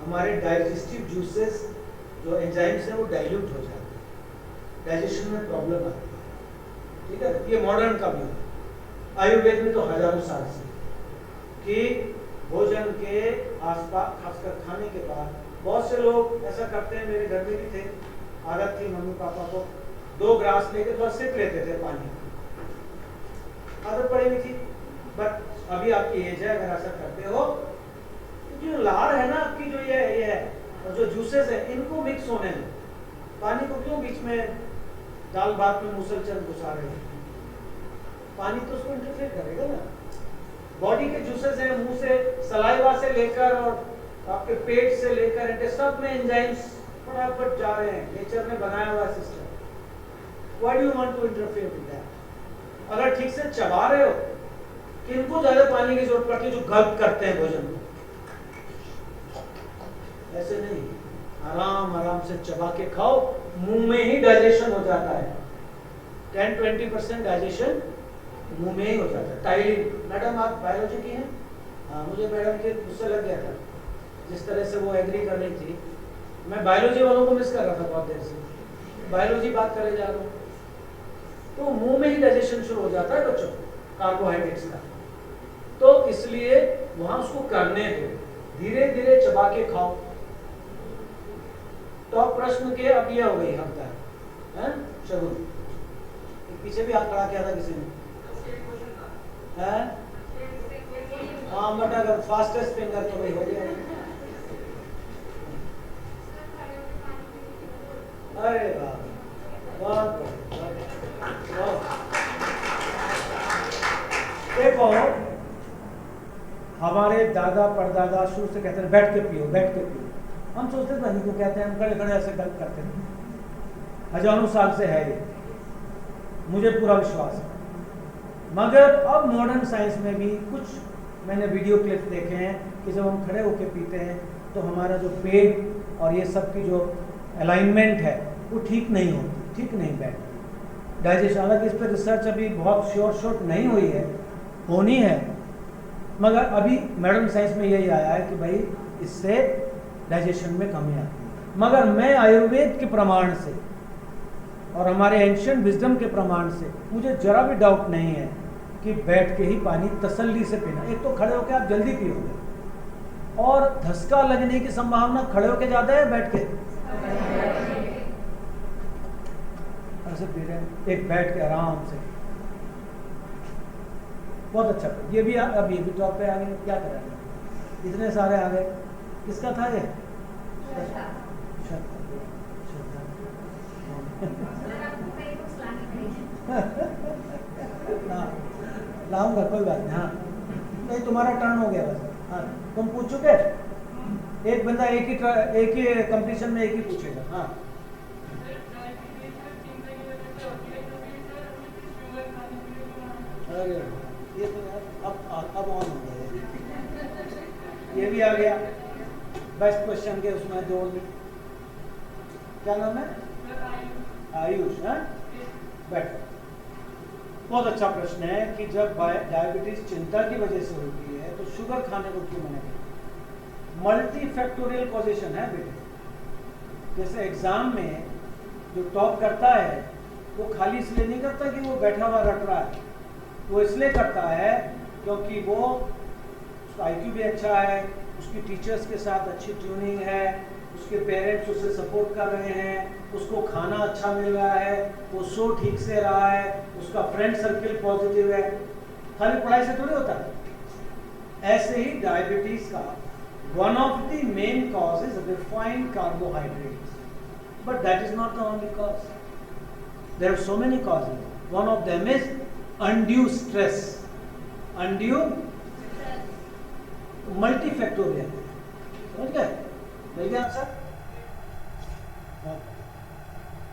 हमारे डाइजेस्टिव जूसेस जो एंजाइम्स हैं वो डाइल्यूट हो जाते हैं, डाइजेशन में प्रॉब्लम आती है. ठीक है, ये मॉडर्न का व्यू है. आयुर्वेद में तो हजारों साल से कि भोजन के आसपास, खासकर खाने के बाद, बहुत से लोग ऐसा करते हैं. मेरे घर में भी थे, आदत थी मम्मी पापा को 2 ग्लास लेके थोड़ा सिप लेते थे पानी. आदत पड़ी हुई थी. बट अभी आपकी एज है, अगर ऐसा करते हो तो जो लार है ना आपकी, जो ये है और जो जूसेस है इनको मिक्स होने दो. पानी को क्यों बीच में दाल भात में मुसलचंद घुसा रहे हो? पानी तो उसको इंटरफेयर करेगा ना. बॉडी के जूसेस हैं, मुंह से, सलाइवा से लेकर और आपके पेट से लेकर इंटे सब में एंजाइम्स फटाफट जा रहे हैं. नेचर ने बनाया हुआ system. Why do you want to interfere with that? अगर ठीक से चबा रहे हो, किनको ज्यादा पानी की जरूरत पड़ती है? जो गल्प करते हैं भोजन को. ऐसे नहीं, आराम आराम से चबा के खाओ, मुंह में ही डाइजेशन हो जाता है. 10-20% डाइजेशन मुंह में ही हो जाता है। टाइलिंग, मैडम आप बायोलॉजी की हैं? हाँ, मुझे मैडम के गुस्से लग गया था जिस तरह से वो एग्री कर रही थी। मैं बायोलॉजी वालों को मिस कर रहा था बहुत देर से, बायोलॉजी बात करे जा रहा हूँ। तो मुंह में ही डाइजेशन शुरू हो जाता है बच्चों कार्बोहाइड्रेट्स का, तो इसलिए वहां उसको करने दो, धीरे धीरे चबा के खाओ। तो अब प्रश्न के अब ये हो गई हफ्ता है शगुन, पीछे भी हाथ खड़ा किया था किसी ने है? हाँ, बट अगर फास्टेस्ट फिंगर तो वही हो गया। अरे वाह, बहुत देखो, हमारे दादा परदादा शुरू से कहते हैं बैठ के पियो, बैठ के पियो। हम सोचते थे को कहते हैं, हम खड़े खड़े ऐसे गलत करते थे। हजारों साल से है ये, मुझे पूरा विश्वास है। मगर अब मॉडर्न साइंस में भी कुछ मैंने वीडियो क्लिप देखे हैं कि जब हम खड़े होकर पीते हैं तो हमारा जो पेट और ये सब की जो अलाइनमेंट है वो ठीक नहीं होती, ठीक नहीं बैठती डाइजेशन। हालांकि इस पर रिसर्च अभी बहुत श्योर नहीं हुई है, होनी है, मगर अभी मॉडर्न साइंस में यही आया है कि भाई इससे डाइजेशन में कमी आती है। मगर मैं आयुर्वेद के प्रमाण से और हमारे एंशिएंट विजडम के प्रमाण से मुझे जरा भी डाउट नहीं है कि बैठ के ही पानी तसल्ली से पीना। एक तो खड़े होकर आप जल्दी पियोगे और धसका लगने की संभावना खड़े होकर ज्यादा है बैठ के ऐसे पी रहे हैं, एक बैठ के आराम से, बहुत अच्छा। ये भी अब ये भी टॉप पे आ गए, क्या करेंगे, इतने सारे आ गए। किसका था ये? लाऊंगा, कोई बात नहीं। हाँ, नहीं तुम्हारा टर्न हो गया बस। हाँ, तुम पूछ चुके, एक बंदा एक ही कंपटीशन में एक ही पूछेगा। हाँ, अरे ये तो यार अब ऑन हो गया, ये भी आ गया। बेस्ट क्वेश्चन के उसमें दो, क्या नाम है? आयुष। है बैठ। बहुत अच्छा प्रश्न है कि जब डायबिटीज चिंता की वजह से होती है तो शुगर खाने को क्यों मना करते? मल्टी फैक्टोरियल कॉजेशन है बेटे। जैसे एग्जाम में जो टॉप करता है वो खाली इसलिए नहीं करता कि वो बैठा हुआ रट रहा है, वो इसलिए करता है क्योंकि वो उसका IQ भी अच्छा है, उसकी टीचर्स के साथ अच्छी ट्यूनिंग है, उसके पेरेंट्स उसे सपोर्ट कर रहे हैं, उसको खाना अच्छा मिल रहा है, वो सो ठीक से रहा है, उसका फ्रेंड सर्किल पॉजिटिव है। खाली पढ़ाई से थोड़ी होता है। ऐसे ही डायबिटीज का one of the main cause is refined carbohydrates, but that is not the only cause. There are so many causes. One of them is undue stress, undue multifactorial. समझ गए? मिल गया आंसर?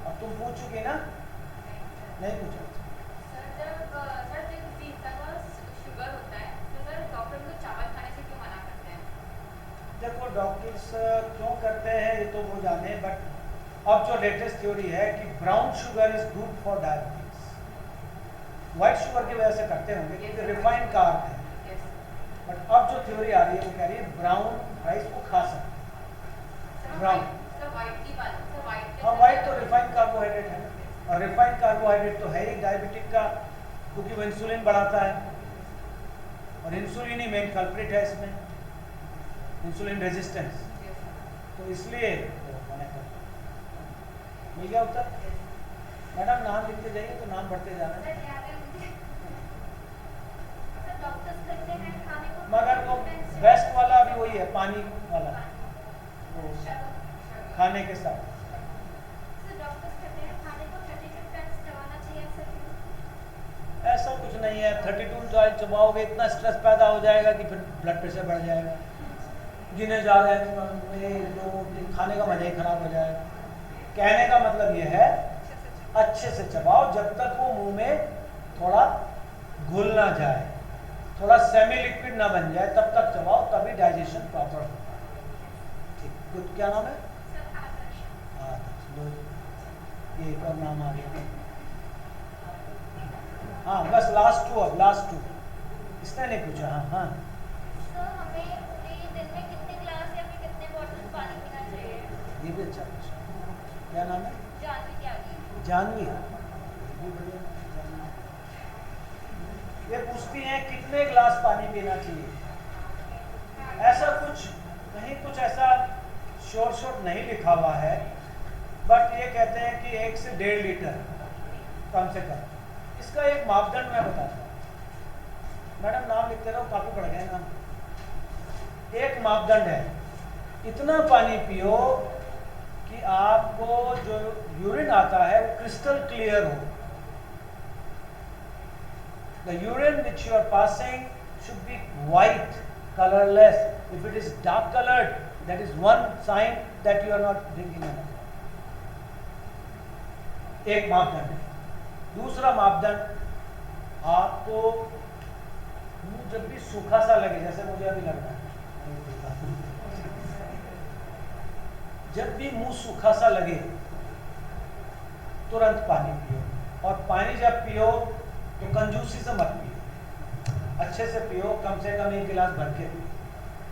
अब तुम पूछ चुके ना? नहीं पूछा? सर जब किसी इंसान को शुगर होता है तो सर डॉक्टर को चावल खाने से क्यों मना करते हैं? देखो डॉक्टर्स क्यों करते हैं ये तो वो जाने, बट अब जो लेटेस्ट थ्योरी है कि brown sugar is good for diabetes, white sugar की वजह से करते होंगे क्योंकि रिफाइंड कार्ब है। बट अब जो थ्योरी आ रही है वो कह रही है ब्राउन राइस को खा सकते हैं। ब्राउन, हाँ व्हाइट तो रिफाइंड कार्बोहाइड्रेट है ना, और रिफाइंड कार्बोहाइड्रेट तो है ही डायबिटिक का, क्योंकि वो इंसुलिन बढ़ाता है और इंसुलिन ही मेन कल्प्रिट है इसमें, इंसुलिन रेजिस्टेंस, तो इसलिए मना करते हैं। मिल गया उत्तर? मैडम नाम लिखते जाइए तो नाम बढ़ते जाना है। मगर तो बेस्ट वाला अभी वही है, पानी वाला खाने के साथ। ऐसा कुछ नहीं है, 32 चाय चबाओगे इतना स्ट्रेस पैदा हो जाएगा कि फिर ब्लड प्रेशर बढ़ जाएगा, गिने जा रहे हैं, खाने का मजा ही खराब हो जाएगा। कहने का मतलब ये है अच्छे से चबाओ जब तक वो मुंह में थोड़ा घुल ना जाए, थोड़ा सेमी लिक्विड ना बन जाए, तब तक चबाओ, तभी डाइजेशन प्रॉपर होता है। ठीक, गुड। क्या नाम है? ये एक और नाम आ गया। हाँ बस लास्ट टू, अब लास्ट टू इसने नहीं पूछा। हाँ हाँ तो हमें दिन में कितने गिलास या फिर कितने बॉटल पानी पीना चाहिए? ये भी अच्छा क्वेश्चन। क्या नाम है? जानवी त्यागी। जानवी। ये बढ़िया, जानवी। ये पूछती हैं कितने गिलास पानी पीना चाहिए। ऐसा कुछ कहीं कुछ ऐसा शॉर्ट नहीं लिखा हुआ है, बट ये कहते हैं कि 1 से 1.5 लीटर कम से कम। इसका एक मापदंड मैं बताता हूँ। मैडम नाम लिखते रहो, काफी पढ़ गए नाम। एक मापदंड है, इतना पानी पियो कि आपको जो यूरिन आता है वो क्रिस्टल क्लियर हो। The urine which you are passing should be white, colorless. If it is dark colored, that is one sign that you are not drinking enough. एक मापदंड है। दूसरा मापदंड, आपको मुंह जब भी सूखा सा लगे, जैसे मुझे अभी लग रहा है, जब भी मुंह सूखा सा लगे तुरंत पानी पियो। और पानी जब पियो तो कंजूसी से मत पियो, अच्छे से पियो, कम से कम 1 गिलास भर के पियो।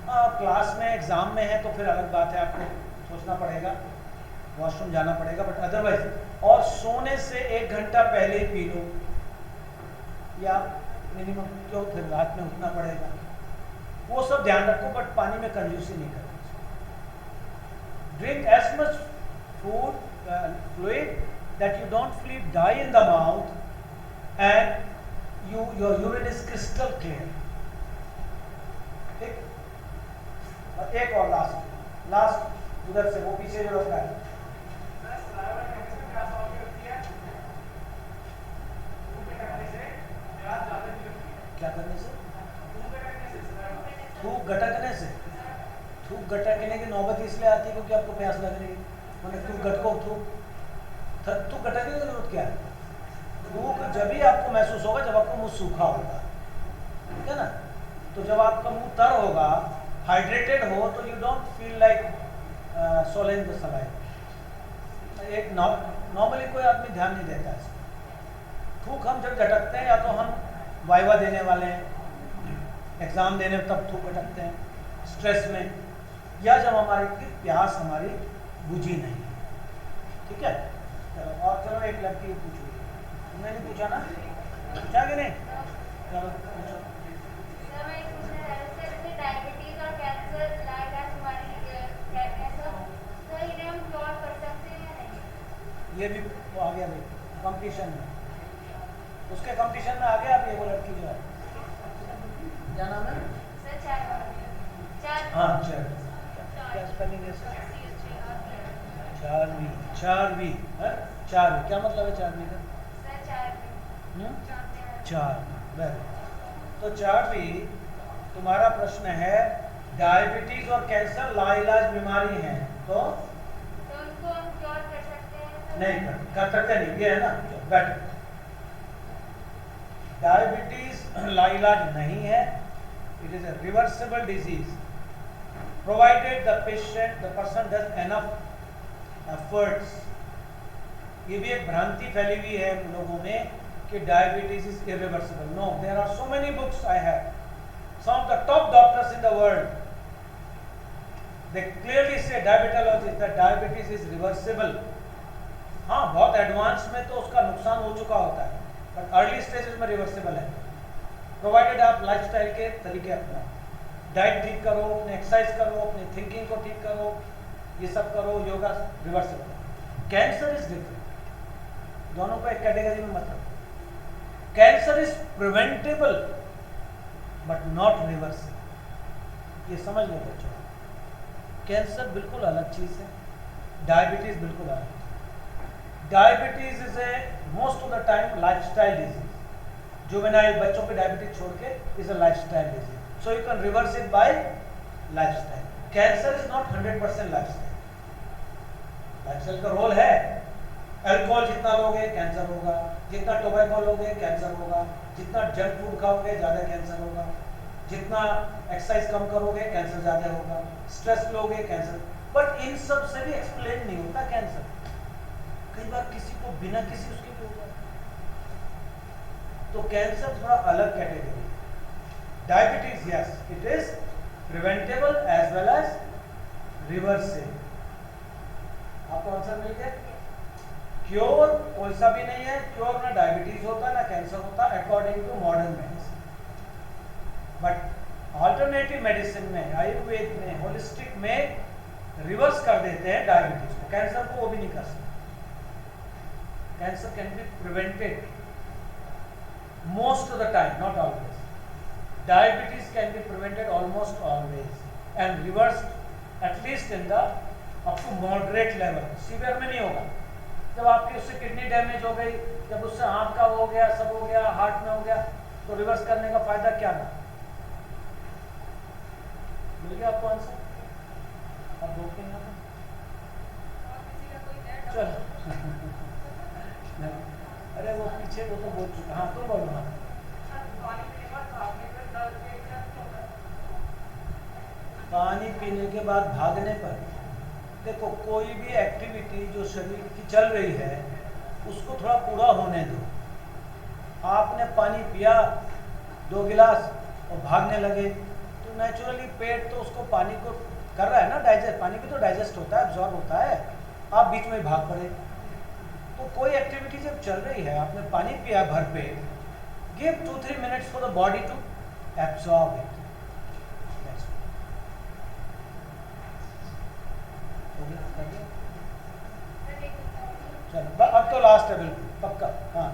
हाँ क्लास में एग्जाम में है तो फिर अलग बात है, आपको सोचना पड़ेगा, वॉशरूम जाना पड़ेगा, बट अदरवाइज। और सोने से 1 घंटा पहले ही पी लो, या मिनिमम, क्यों फिर रात में उठना पड़ेगा, वो सब ध्यान रखो, बट पानी में कंजूसी नहीं करनी चाहिए। Drink as much food fluid that you don't feel dye in the mouth and your urine is crystal clear. ठीक? और एक और लास्ट उधर से, वो पीछे जो रखा है, क्या करने से? थूक गटकने से। थूक गटकने की नौबत इसलिए आती है क्योंकि आपको प्यास लग रही है, मतलब थूक गटको, थूक गटकने की जरूरत क्या है? थूक जब भी आपको महसूस होगा जब आपका मुंह सूखा होगा, ठीक है ना? तो जब आपका मुंह तर होगा, हाइड्रेटेड हो, तो you don't feel like swallowing the saliva। एक नॉर्मली कोई आदमी ध्यान नहीं देता है। थूक हम जब झटकते हैं, या तो हम वाइवा देने वाले हैं, एग्जाम देने तब थूक झटकते हैं, स्ट्रेस में, या जब हमारी प्यास हमारी बुझी नहीं, ठीक है? चलो, और चलो एक लड़की पूछो, तुमने नहीं पूछा ना? पूछा कि नहीं? चलो पूछो। सर मैं पूछना चाह रही थी, जैसे डायबिटीज और कैंसर लाइलाज हमारी कैंसर, तो इन्हें हम क्योर कर सकते हैं या नहीं? ये भी वो आ गया भाई कंपटीशन में, उसके कंपटीशन में आ गया अभी वो लड़की जो है, क्या नाम है? सर चार हाँ चल, क्या स्पेलिंग है इसका? चारवी। चारवी है? चारवी क्या मतलब है चारवी का? चार। वेरी। तो चारवी, तुम्हारा प्रश्न है डायबिटीज और कैंसर लाइलाज बीमारी है, तो उनको हम क्योर कर सकते हैं? नहीं कर सकते नहीं, ये है ना, बेटर। डायबिटीज लाइलाज नहीं है, it is a reversible disease provided the person does enough efforts। ये भी एक भ्रांति फैली हुई है लोगों में कि diabetes is irreversible। No, there are so many books I have, some of the top doctors in the world, they clearly say, diabetologists, that diabetes is reversible। हाँ बहुत एडवांस में तो उसका नुकसान हो चुका होता है, बट अर्ली स्टेजेस में रिवर्सिबल है, प्रोवाइडेड आप लाइफस्टाइल के तरीके अपनाओ, डाइट ठीक करो, अपने एक्सरसाइज करो, अपनी थिंकिंग को ठीक करो, ये सब करो, yoga, reversible. Cancer is different, दोनों को एक कैटेगरी में मत रखो। Cancer is preventable but not reversible, ये समझ लो बच्चों। कैंसर बिल्कुल अलग चीज है, डायबिटीज बिल्कुल अलग। Diabetes is a most of the time lifestyle disease, juvenile बच्चों पे डायबिटीज छोड़ के is a lifestyle disease, so you can reverse it by lifestyle. Cancer is not 100% lifestyle, lifestyle का रोल है। अल्कोहल जितना लोगे कैंसर होगा, जितना टोबैको लोगे कैंसर होगा, जितना जंक फूड खाओगे ज्यादा कैंसर होगा, जितना एक्सरसाइज कम करोगे कैंसर ज्यादा होगा, स्ट्रेस लोगे कैंसर। बट इन सब से भी एक्सप्लेन नहीं होता कैंसर, कई बार किसी को बिना किसी उसके भी हो जाता है। तो कैंसर थोड़ा अलग category. Diabetes yes it is preventable as well as reversible. आपको आंसर मिल गया। क्योर कोई सा भी नहीं है, क्योर ना डायबिटीज होता ना कैंसर होता according to modern medicine. But alternative medicine में, आयुर्वेद में, होलिस्टिक में रिवर्स कर देते हैं डायबिटीज को। कैंसर को वो भी नहीं कर सकते। Cancer can be prevented most of the time, not always. Diabetes can be prevented almost always and reversed at least in the up to moderate level. Severe में नहीं होगा। जब आपकी उससे किडनी डैमेज हो गई, जब उससे आँख का हो गया, सब हो गया, हार्ट में हो गया, तो रिवर्स करने का फायदा क्या ना। मिल गया आपको आंसर। अब रोकेंगे चलो अरे वो पीछे वो तो बोल चुका। हाँ तुम बोलो। हाँ पानी पीने के बाद भागने पर, देखो कोई भी एक्टिविटी जो शरीर की चल रही है उसको थोड़ा पूरा होने दो। आपने पानी पिया 2 गिलास और भागने लगे तो नेचुरली पेट तो उसको पानी को कर रहा है ना डाइजेस्ट, पानी भी तो डाइजेस्ट होता है, एब्जॉर्ब होता है। आप बीच में भाग पड़े तो कोई एक्टिविटी जब चल रही है, आपने पानी पिया भर पेट, give 2-3 minutes for the body to absorb it. चलो अब तो लास्ट है बिल्कुल पक्का। हाँ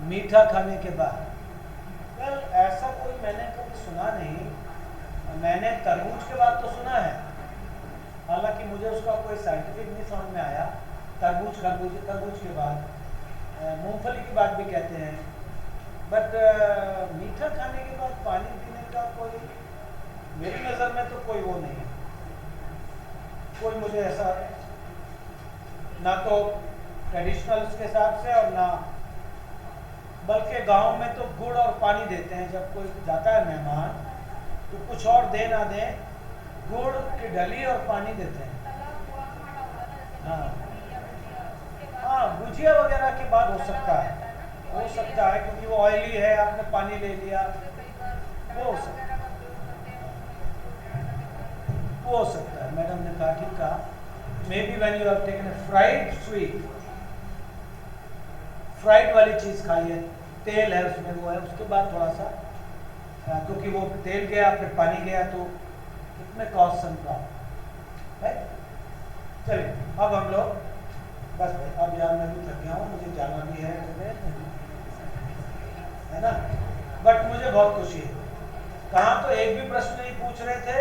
मीठा खाने के बाद, वेल ऐसा कोई मैंने कभी सुना नहीं। मैंने तरबूज के बाद तो सुना है, हालांकि मुझे उसका कोई साइंटिफिक नहीं समझ में आया। तरबूज के बाद मूंगफली की बात भी कहते हैं, बट मीठा खाने के बाद पानी पीने का कोई मेरी नज़र में तो कोई वो नहीं है। कोई मुझे ऐसा ना तो ट्रेडिशनल उसके हिसाब से और ना, बल्कि गांव में तो गुड़ और पानी देते हैं। जब कोई जाता है मेहमान तो कुछ और दे ना दे, गुड़ की डली और पानी देते हैं। हाँ हाँ गुजिया वगैरह की बात हो सकता है, क्योंकि वो ऑयली है, आपने पानी ले लिया, वो हो सकता है। मैडम ने कहा ठीक कहा। May be when you have taken a fried sweet, fried वाली चीज़ खाइए, तेल है उसमें, वो है, उसके बाद थोड़ा सा क्योंकि वो तेल गया फिर पानी गया तो में कॉज सम प्रॉब्लम। राइट चलिए अब हम लोग बस अब यार मैं भी थक गया हूँ, मुझे जाना भी है ना। बट मुझे बहुत खुशी है, कहाँ तो एक भी प्रश्न नहीं पूछ रहे थे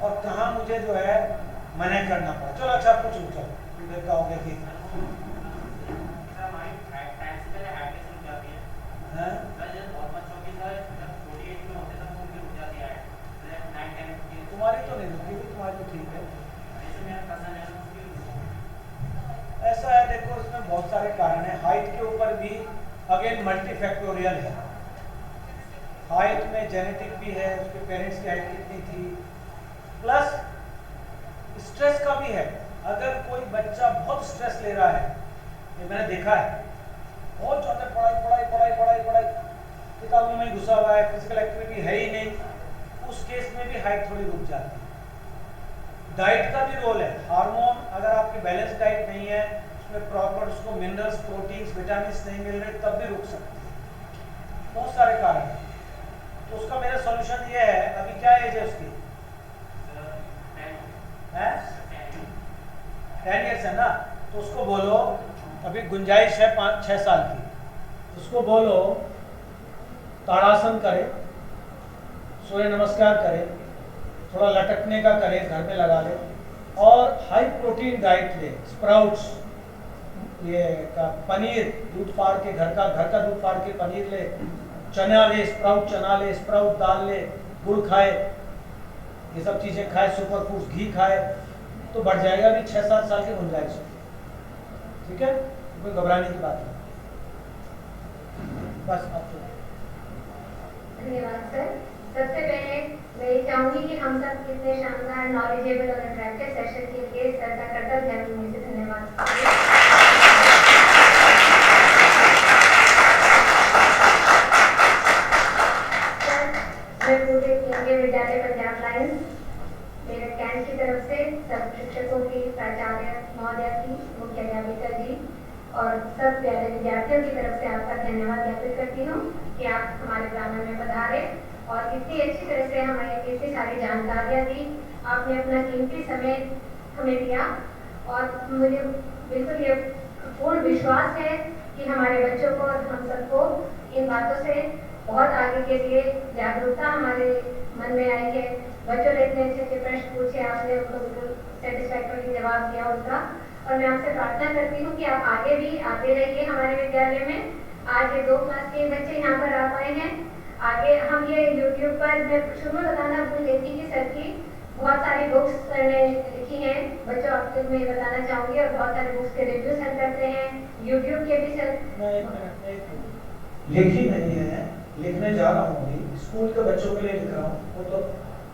और कहाँ मुझे जो है मना करना पड़ा। चलो अच्छा पूछो, चलो फिर कहोगे कि तुम्हारी तो नहीं रुकी हुई, तुम्हारी तो ठीक है। ऐसा है देखो, इसमें बहुत सारे कारण हैं। हाइट के ऊपर भी अगेन मल्टीफैक्टोरियल है। हाइट में जेनेटिक भी है, उसके पेरेंट्स की हाइट कितनी थी, प्लस स्ट्रेस का भी है। अगर कोई बच्चा बहुत स्ट्रेस ले रहा है, ये मैंने देखा है, बहुत ज़्यादा पढ़ाई किताबों में घुसा हुआ है, फिजिकल एक्टिविटी है ही नहीं, उस केस में भी हाइट थोड़ी रुक जाती है। डाइट का भी रोल है। हार्मोन अगर आपकी बैलेंस डाइट नहीं है, उसमें प्रॉपर उसको मिनरल्स, प्रोटीन्स, विटामिन्स नहीं मिल रहे, तब भी रुक सकती है। बहुत सारे कारण हैं। तो उसका मेरा सॉल्यूशन ये है, अभी क्या एज है उसकी? 10 ईयर्स है ना, तो उसको बोलो, अभी गुंजाइश है 5-6 साल की, उसको बोलो ताड़ासन करे, सूर्य नमस्कार करे, थोड़ा लटकने का करे, घर में लगा ले, और हाई प्रोटीन डाइट ले, स्प्राउट्स, ये का पनीर दूध फाड़ के, घर का दूध फाड़ के पनीर ले, चना ले, स्प्राउट चना ले, स्प्राउट दाल ले, गुड़ खाए, ये सब चीज़ें खाए, सुपर फूड्स, घी खाए, तो बढ़ जाएगा। अभी 6-7 साल की गुंजाइश है, ठीक है, कोई घबराने की बात नहीं। बस अब तो धन्यवाद सर। सबसे पहले मैं ये चाहूंगी कि हम सब कितने शानदार, नॉलेजेबल और अट्रैक्टिव सेशन के लिए सर का कृतज्ञ दिल से धन्यवाद। साइंस मेरे कैंट की तरफ से सब शिक्षकों की, प्राचार्य महोदय की, मुख्य अध्यापिका जी और सब प्यारे विद्यार्थियों की तरफ से आपका धन्यवाद ज्ञापित करती हूँ कि आप हमारे प्रांगण में पधारे और इतनी अच्छी तरह से हमें इतनी सारी जानकारियाँ दी। आपने अपना कीमती समय हमें दिया और मुझे बिल्कुल ये पूर्ण विश्वास है कि हमारे बच्चों को और हम सबको इन बातों से बहुत आगे के लिए जागरूकता हमारे मन में आई है। बच्चों ने इतने अच्छे प्रश्न पूछे, आपने उनको बिल्कुल सेटिस्फैक्टरी जवाब दिया उनका, और मैं आपसे प्रार्थना करती हूँ कि आप आगे भी आते रहिए हमारे विद्यालय में। आज ये 2 क्लास के बच्चे यहाँ पर आ पाए हैं, आगे हम ये यूट्यूब पर, मैं शुरू में बताना भूल गई थी कि सर की बहुत सारी बुक्स सर ने लिखी हैं, बच्चों आपको मैं बताना चाहूँगी, और बहुत सारे बुक्स के रिव्यू सर करते हैं, यूट्यूब के भी सर लिखी नहीं है, लिखने जा रहा हूँ, स्कूल के बच्चों के लिए लिख रहा हूँ। वो तो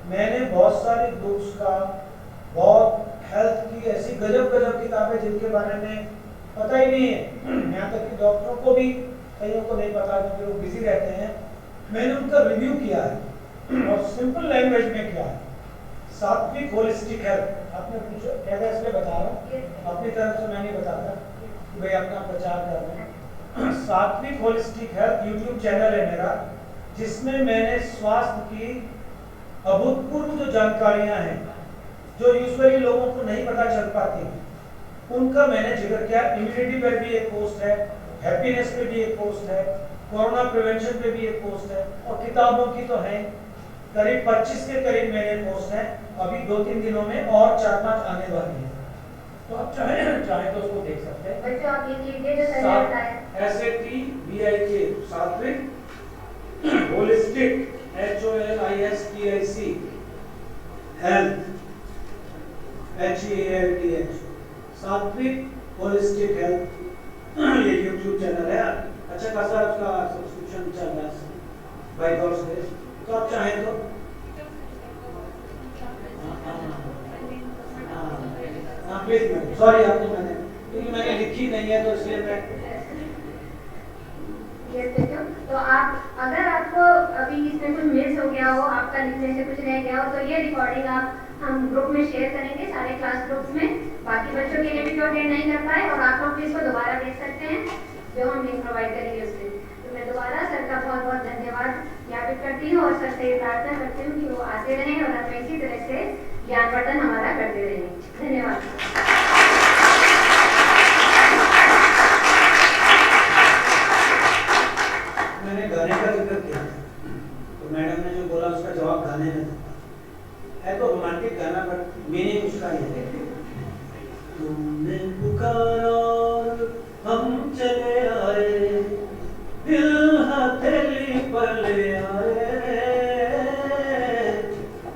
मैंने बहुत सारी बुक्स का, बहुत हेल्थ की ऐसी गजब किताबें जिनके बारे में पता ही नहीं है, यहाँ तक कि डॉक्टरों को भी कईयों को नहीं पता क्योंकि वो बिजी रहते हैं। मैंने उनका रिव्यू किया है और सिंपल लैंग्वेज में किया है। सात्विक होलिस्टिक हेल्थ, आपने पूछा क्या था, इसलिए बता रहा हूँ, अपनी तरफ से मैं नहीं बताता कि भाई अपना प्रचार कर रहे हैं। सात्विक होलिस्टिक हेल्थ यूट्यूब चैनल है मेरा, जिसमें मैंने स्वास्थ्य की अभूतपूर्व जो जानकारियां हैं जो यूजुअली लोगों को नहीं पता चल पाती, उनका मैंने जिक्र किया। इम्यूनिटी पर भी एक पोस्ट है, हैप्पीनेस पे भी एक पोस्ट है, कोरोना प्रिवेंशन पे भी एक पोस्ट है, और किताबों की तो है करीब 25 के करीब मेरे पोस्ट हैं। अभी 2-3 दिनों में और 4-5 आने वाली है, तो आप चाहे तो उसको देख सकते हैं। बच्चों आप लिख लीजिए जो सर ने बताया, SATVIK सात्विक होलिस्टिक HOLISTIC हेल्थ HEALTH सात्विक होलिस्टिक हेल्थ, ये यूट्यूब चैनल है। अच्छा खासा उसका सब्सक्रिप्शन चल रहा है बाय गॉड्स ग्रेस, तो आप चाहें तो प्लीज मैम, सॉरी आपको मैंने, क्योंकि मैंने लिखी नहीं है तो इसलिए मैं तो आप अगर आपको अभी इसमें कुछ मिस हो गया हो, आपका लिखने से कुछ रह गया हो, तो ये रिकॉर्डिंग आप हम ग्रुप में शेयर करेंगे, सारे क्लास ग्रुप्स में, बाकी बच्चों के लिए भी जो अटेंड नहीं कर पाए, और आप लोग भी इसको दोबारा देख सकते हैं जो हम लिंक प्रोवाइड करेंगे उससे। तो मैं दोबारा सर का बहुत बहुत धन्यवाद ज्ञापित करती हूँ और सर से ये प्रार्थना करती हूँ कि वो आते रहें और हमें इसी तरह से ज्ञानवर्धन हमारा करते रहें। धन्यवाद। मैंने गाने का जिक्र किया तो मैडम ने जो बोला उसका जवाब गाने में है, तो रोमांटिक गाना बट मीनिंग उसका ये है, तुमने पुकारा और हम चले आए, दिल हथेली पर ले आए,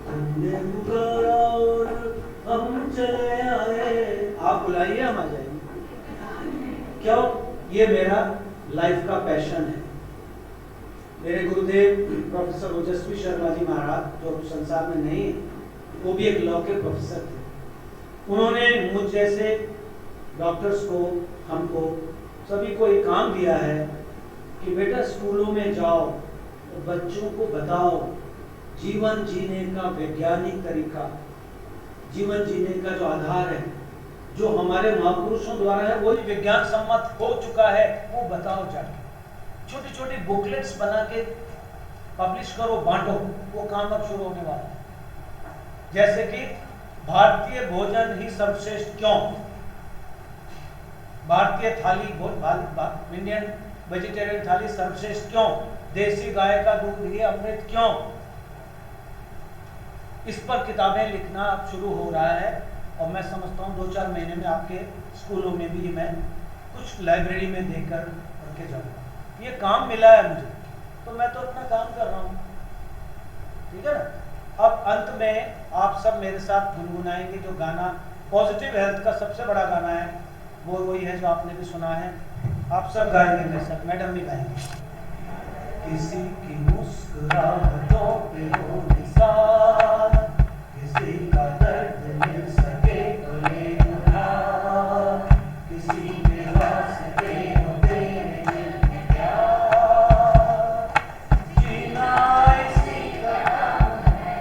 तुमने पुकारा और हम चले आए, आप बुलाइए हम आ जाएंगे। क्यों? ये मेरा लाइफ का पैशन है। मेरे गुरुदेव प्रोफेसर ओजस्वी शर्मा जी महाराज, जो संसार में नहीं है, वो भी एक लॉ के प्रोफेसर थे। उन्होंने मुझ जैसे डॉक्टर्स को, हमको सभी को एक काम दिया है कि बेटा स्कूलों में जाओ तो बच्चों को बताओ जीवन जीने का वैज्ञानिक तरीका, जीवन जीने का जो आधार है, जो हमारे महापुरुषों द्वारा है, वो विज्ञान सम्मत हो चुका है, वो बताओ जाके। छोटी छोटी बुकलेट्स बना के पब्लिश करो, बांटो, वो काम अब शुरू होने वाला है। जैसे कि भारतीय भोजन ही सर्वश्रेष्ठ क्यों, भारतीय थाली, इंडियन वेजिटेरियन थाली सर्वश्रेष्ठ क्यों, देसी गाय का दूध ही अमृत क्यों, इस पर किताबें लिखना अब शुरू हो रहा है। और मैं समझता हूँ 2-4 महीने में आपके स्कूलों में भी मैं कुछ लाइब्रेरी में देकर रखे जाऊँगा। ये काम मिला है मुझे, तो मैं तो अपना काम कर रहा हूँ, ठीक है ना। अब अंत में आप सब मेरे साथ गुनगुनाएंगे जो गाना पॉजिटिव हेल्थ का सबसे बड़ा गाना है, वो वही है जो आपने भी सुना है। आप सब गाएंगे मेरे साथ, मैडम भी गाएंगे। किसी की मुस्कुराहटों पे हो निसार, किसी का दर्द मिल सके तो ले उधार, किसी के वास्ते हो तेरे दिल में प्यार, जीना इसी का नाम है।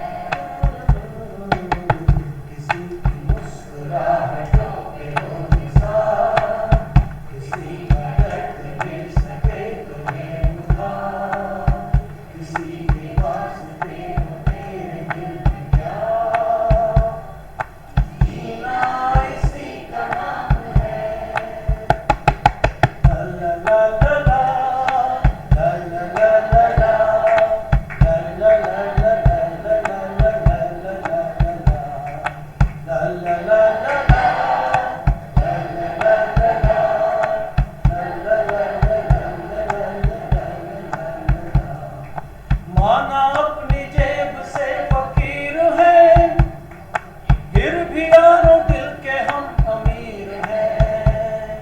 माना अपनी जेब से फकीर है, फिर भी यारों दिल के हम अमीर हैं।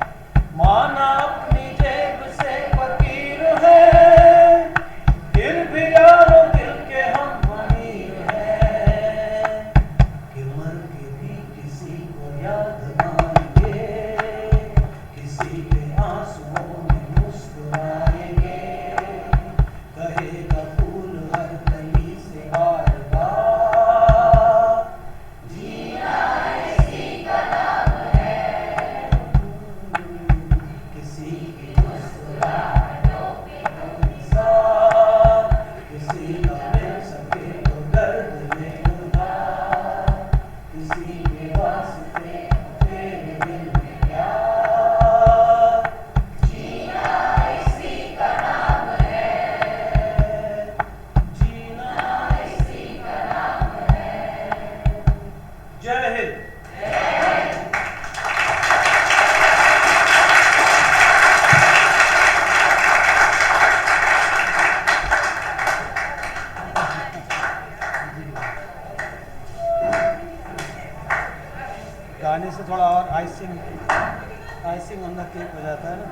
माना अपनी जेब से फकीर है, फिर भी यारों दिल के हम अमीर हैं। कि मर के भी किसी को याद आएंगे, किसी के आंसुओं में मुस्कुराएंगे। कहेगा फूल हर कली से बार बार, जीना इसी का नाम है। किसी की मुस्कुराहटों पे इंसान, किसी का मिल सके तो दर्द में उधार, किसी के वास्ते तेरे दिल में प्यार। जीना इसी का नाम है, जीना इसी का नाम है। जय हिंद। गाने से थोड़ा और आइसिंग ऑन द केक हो जाता है ना।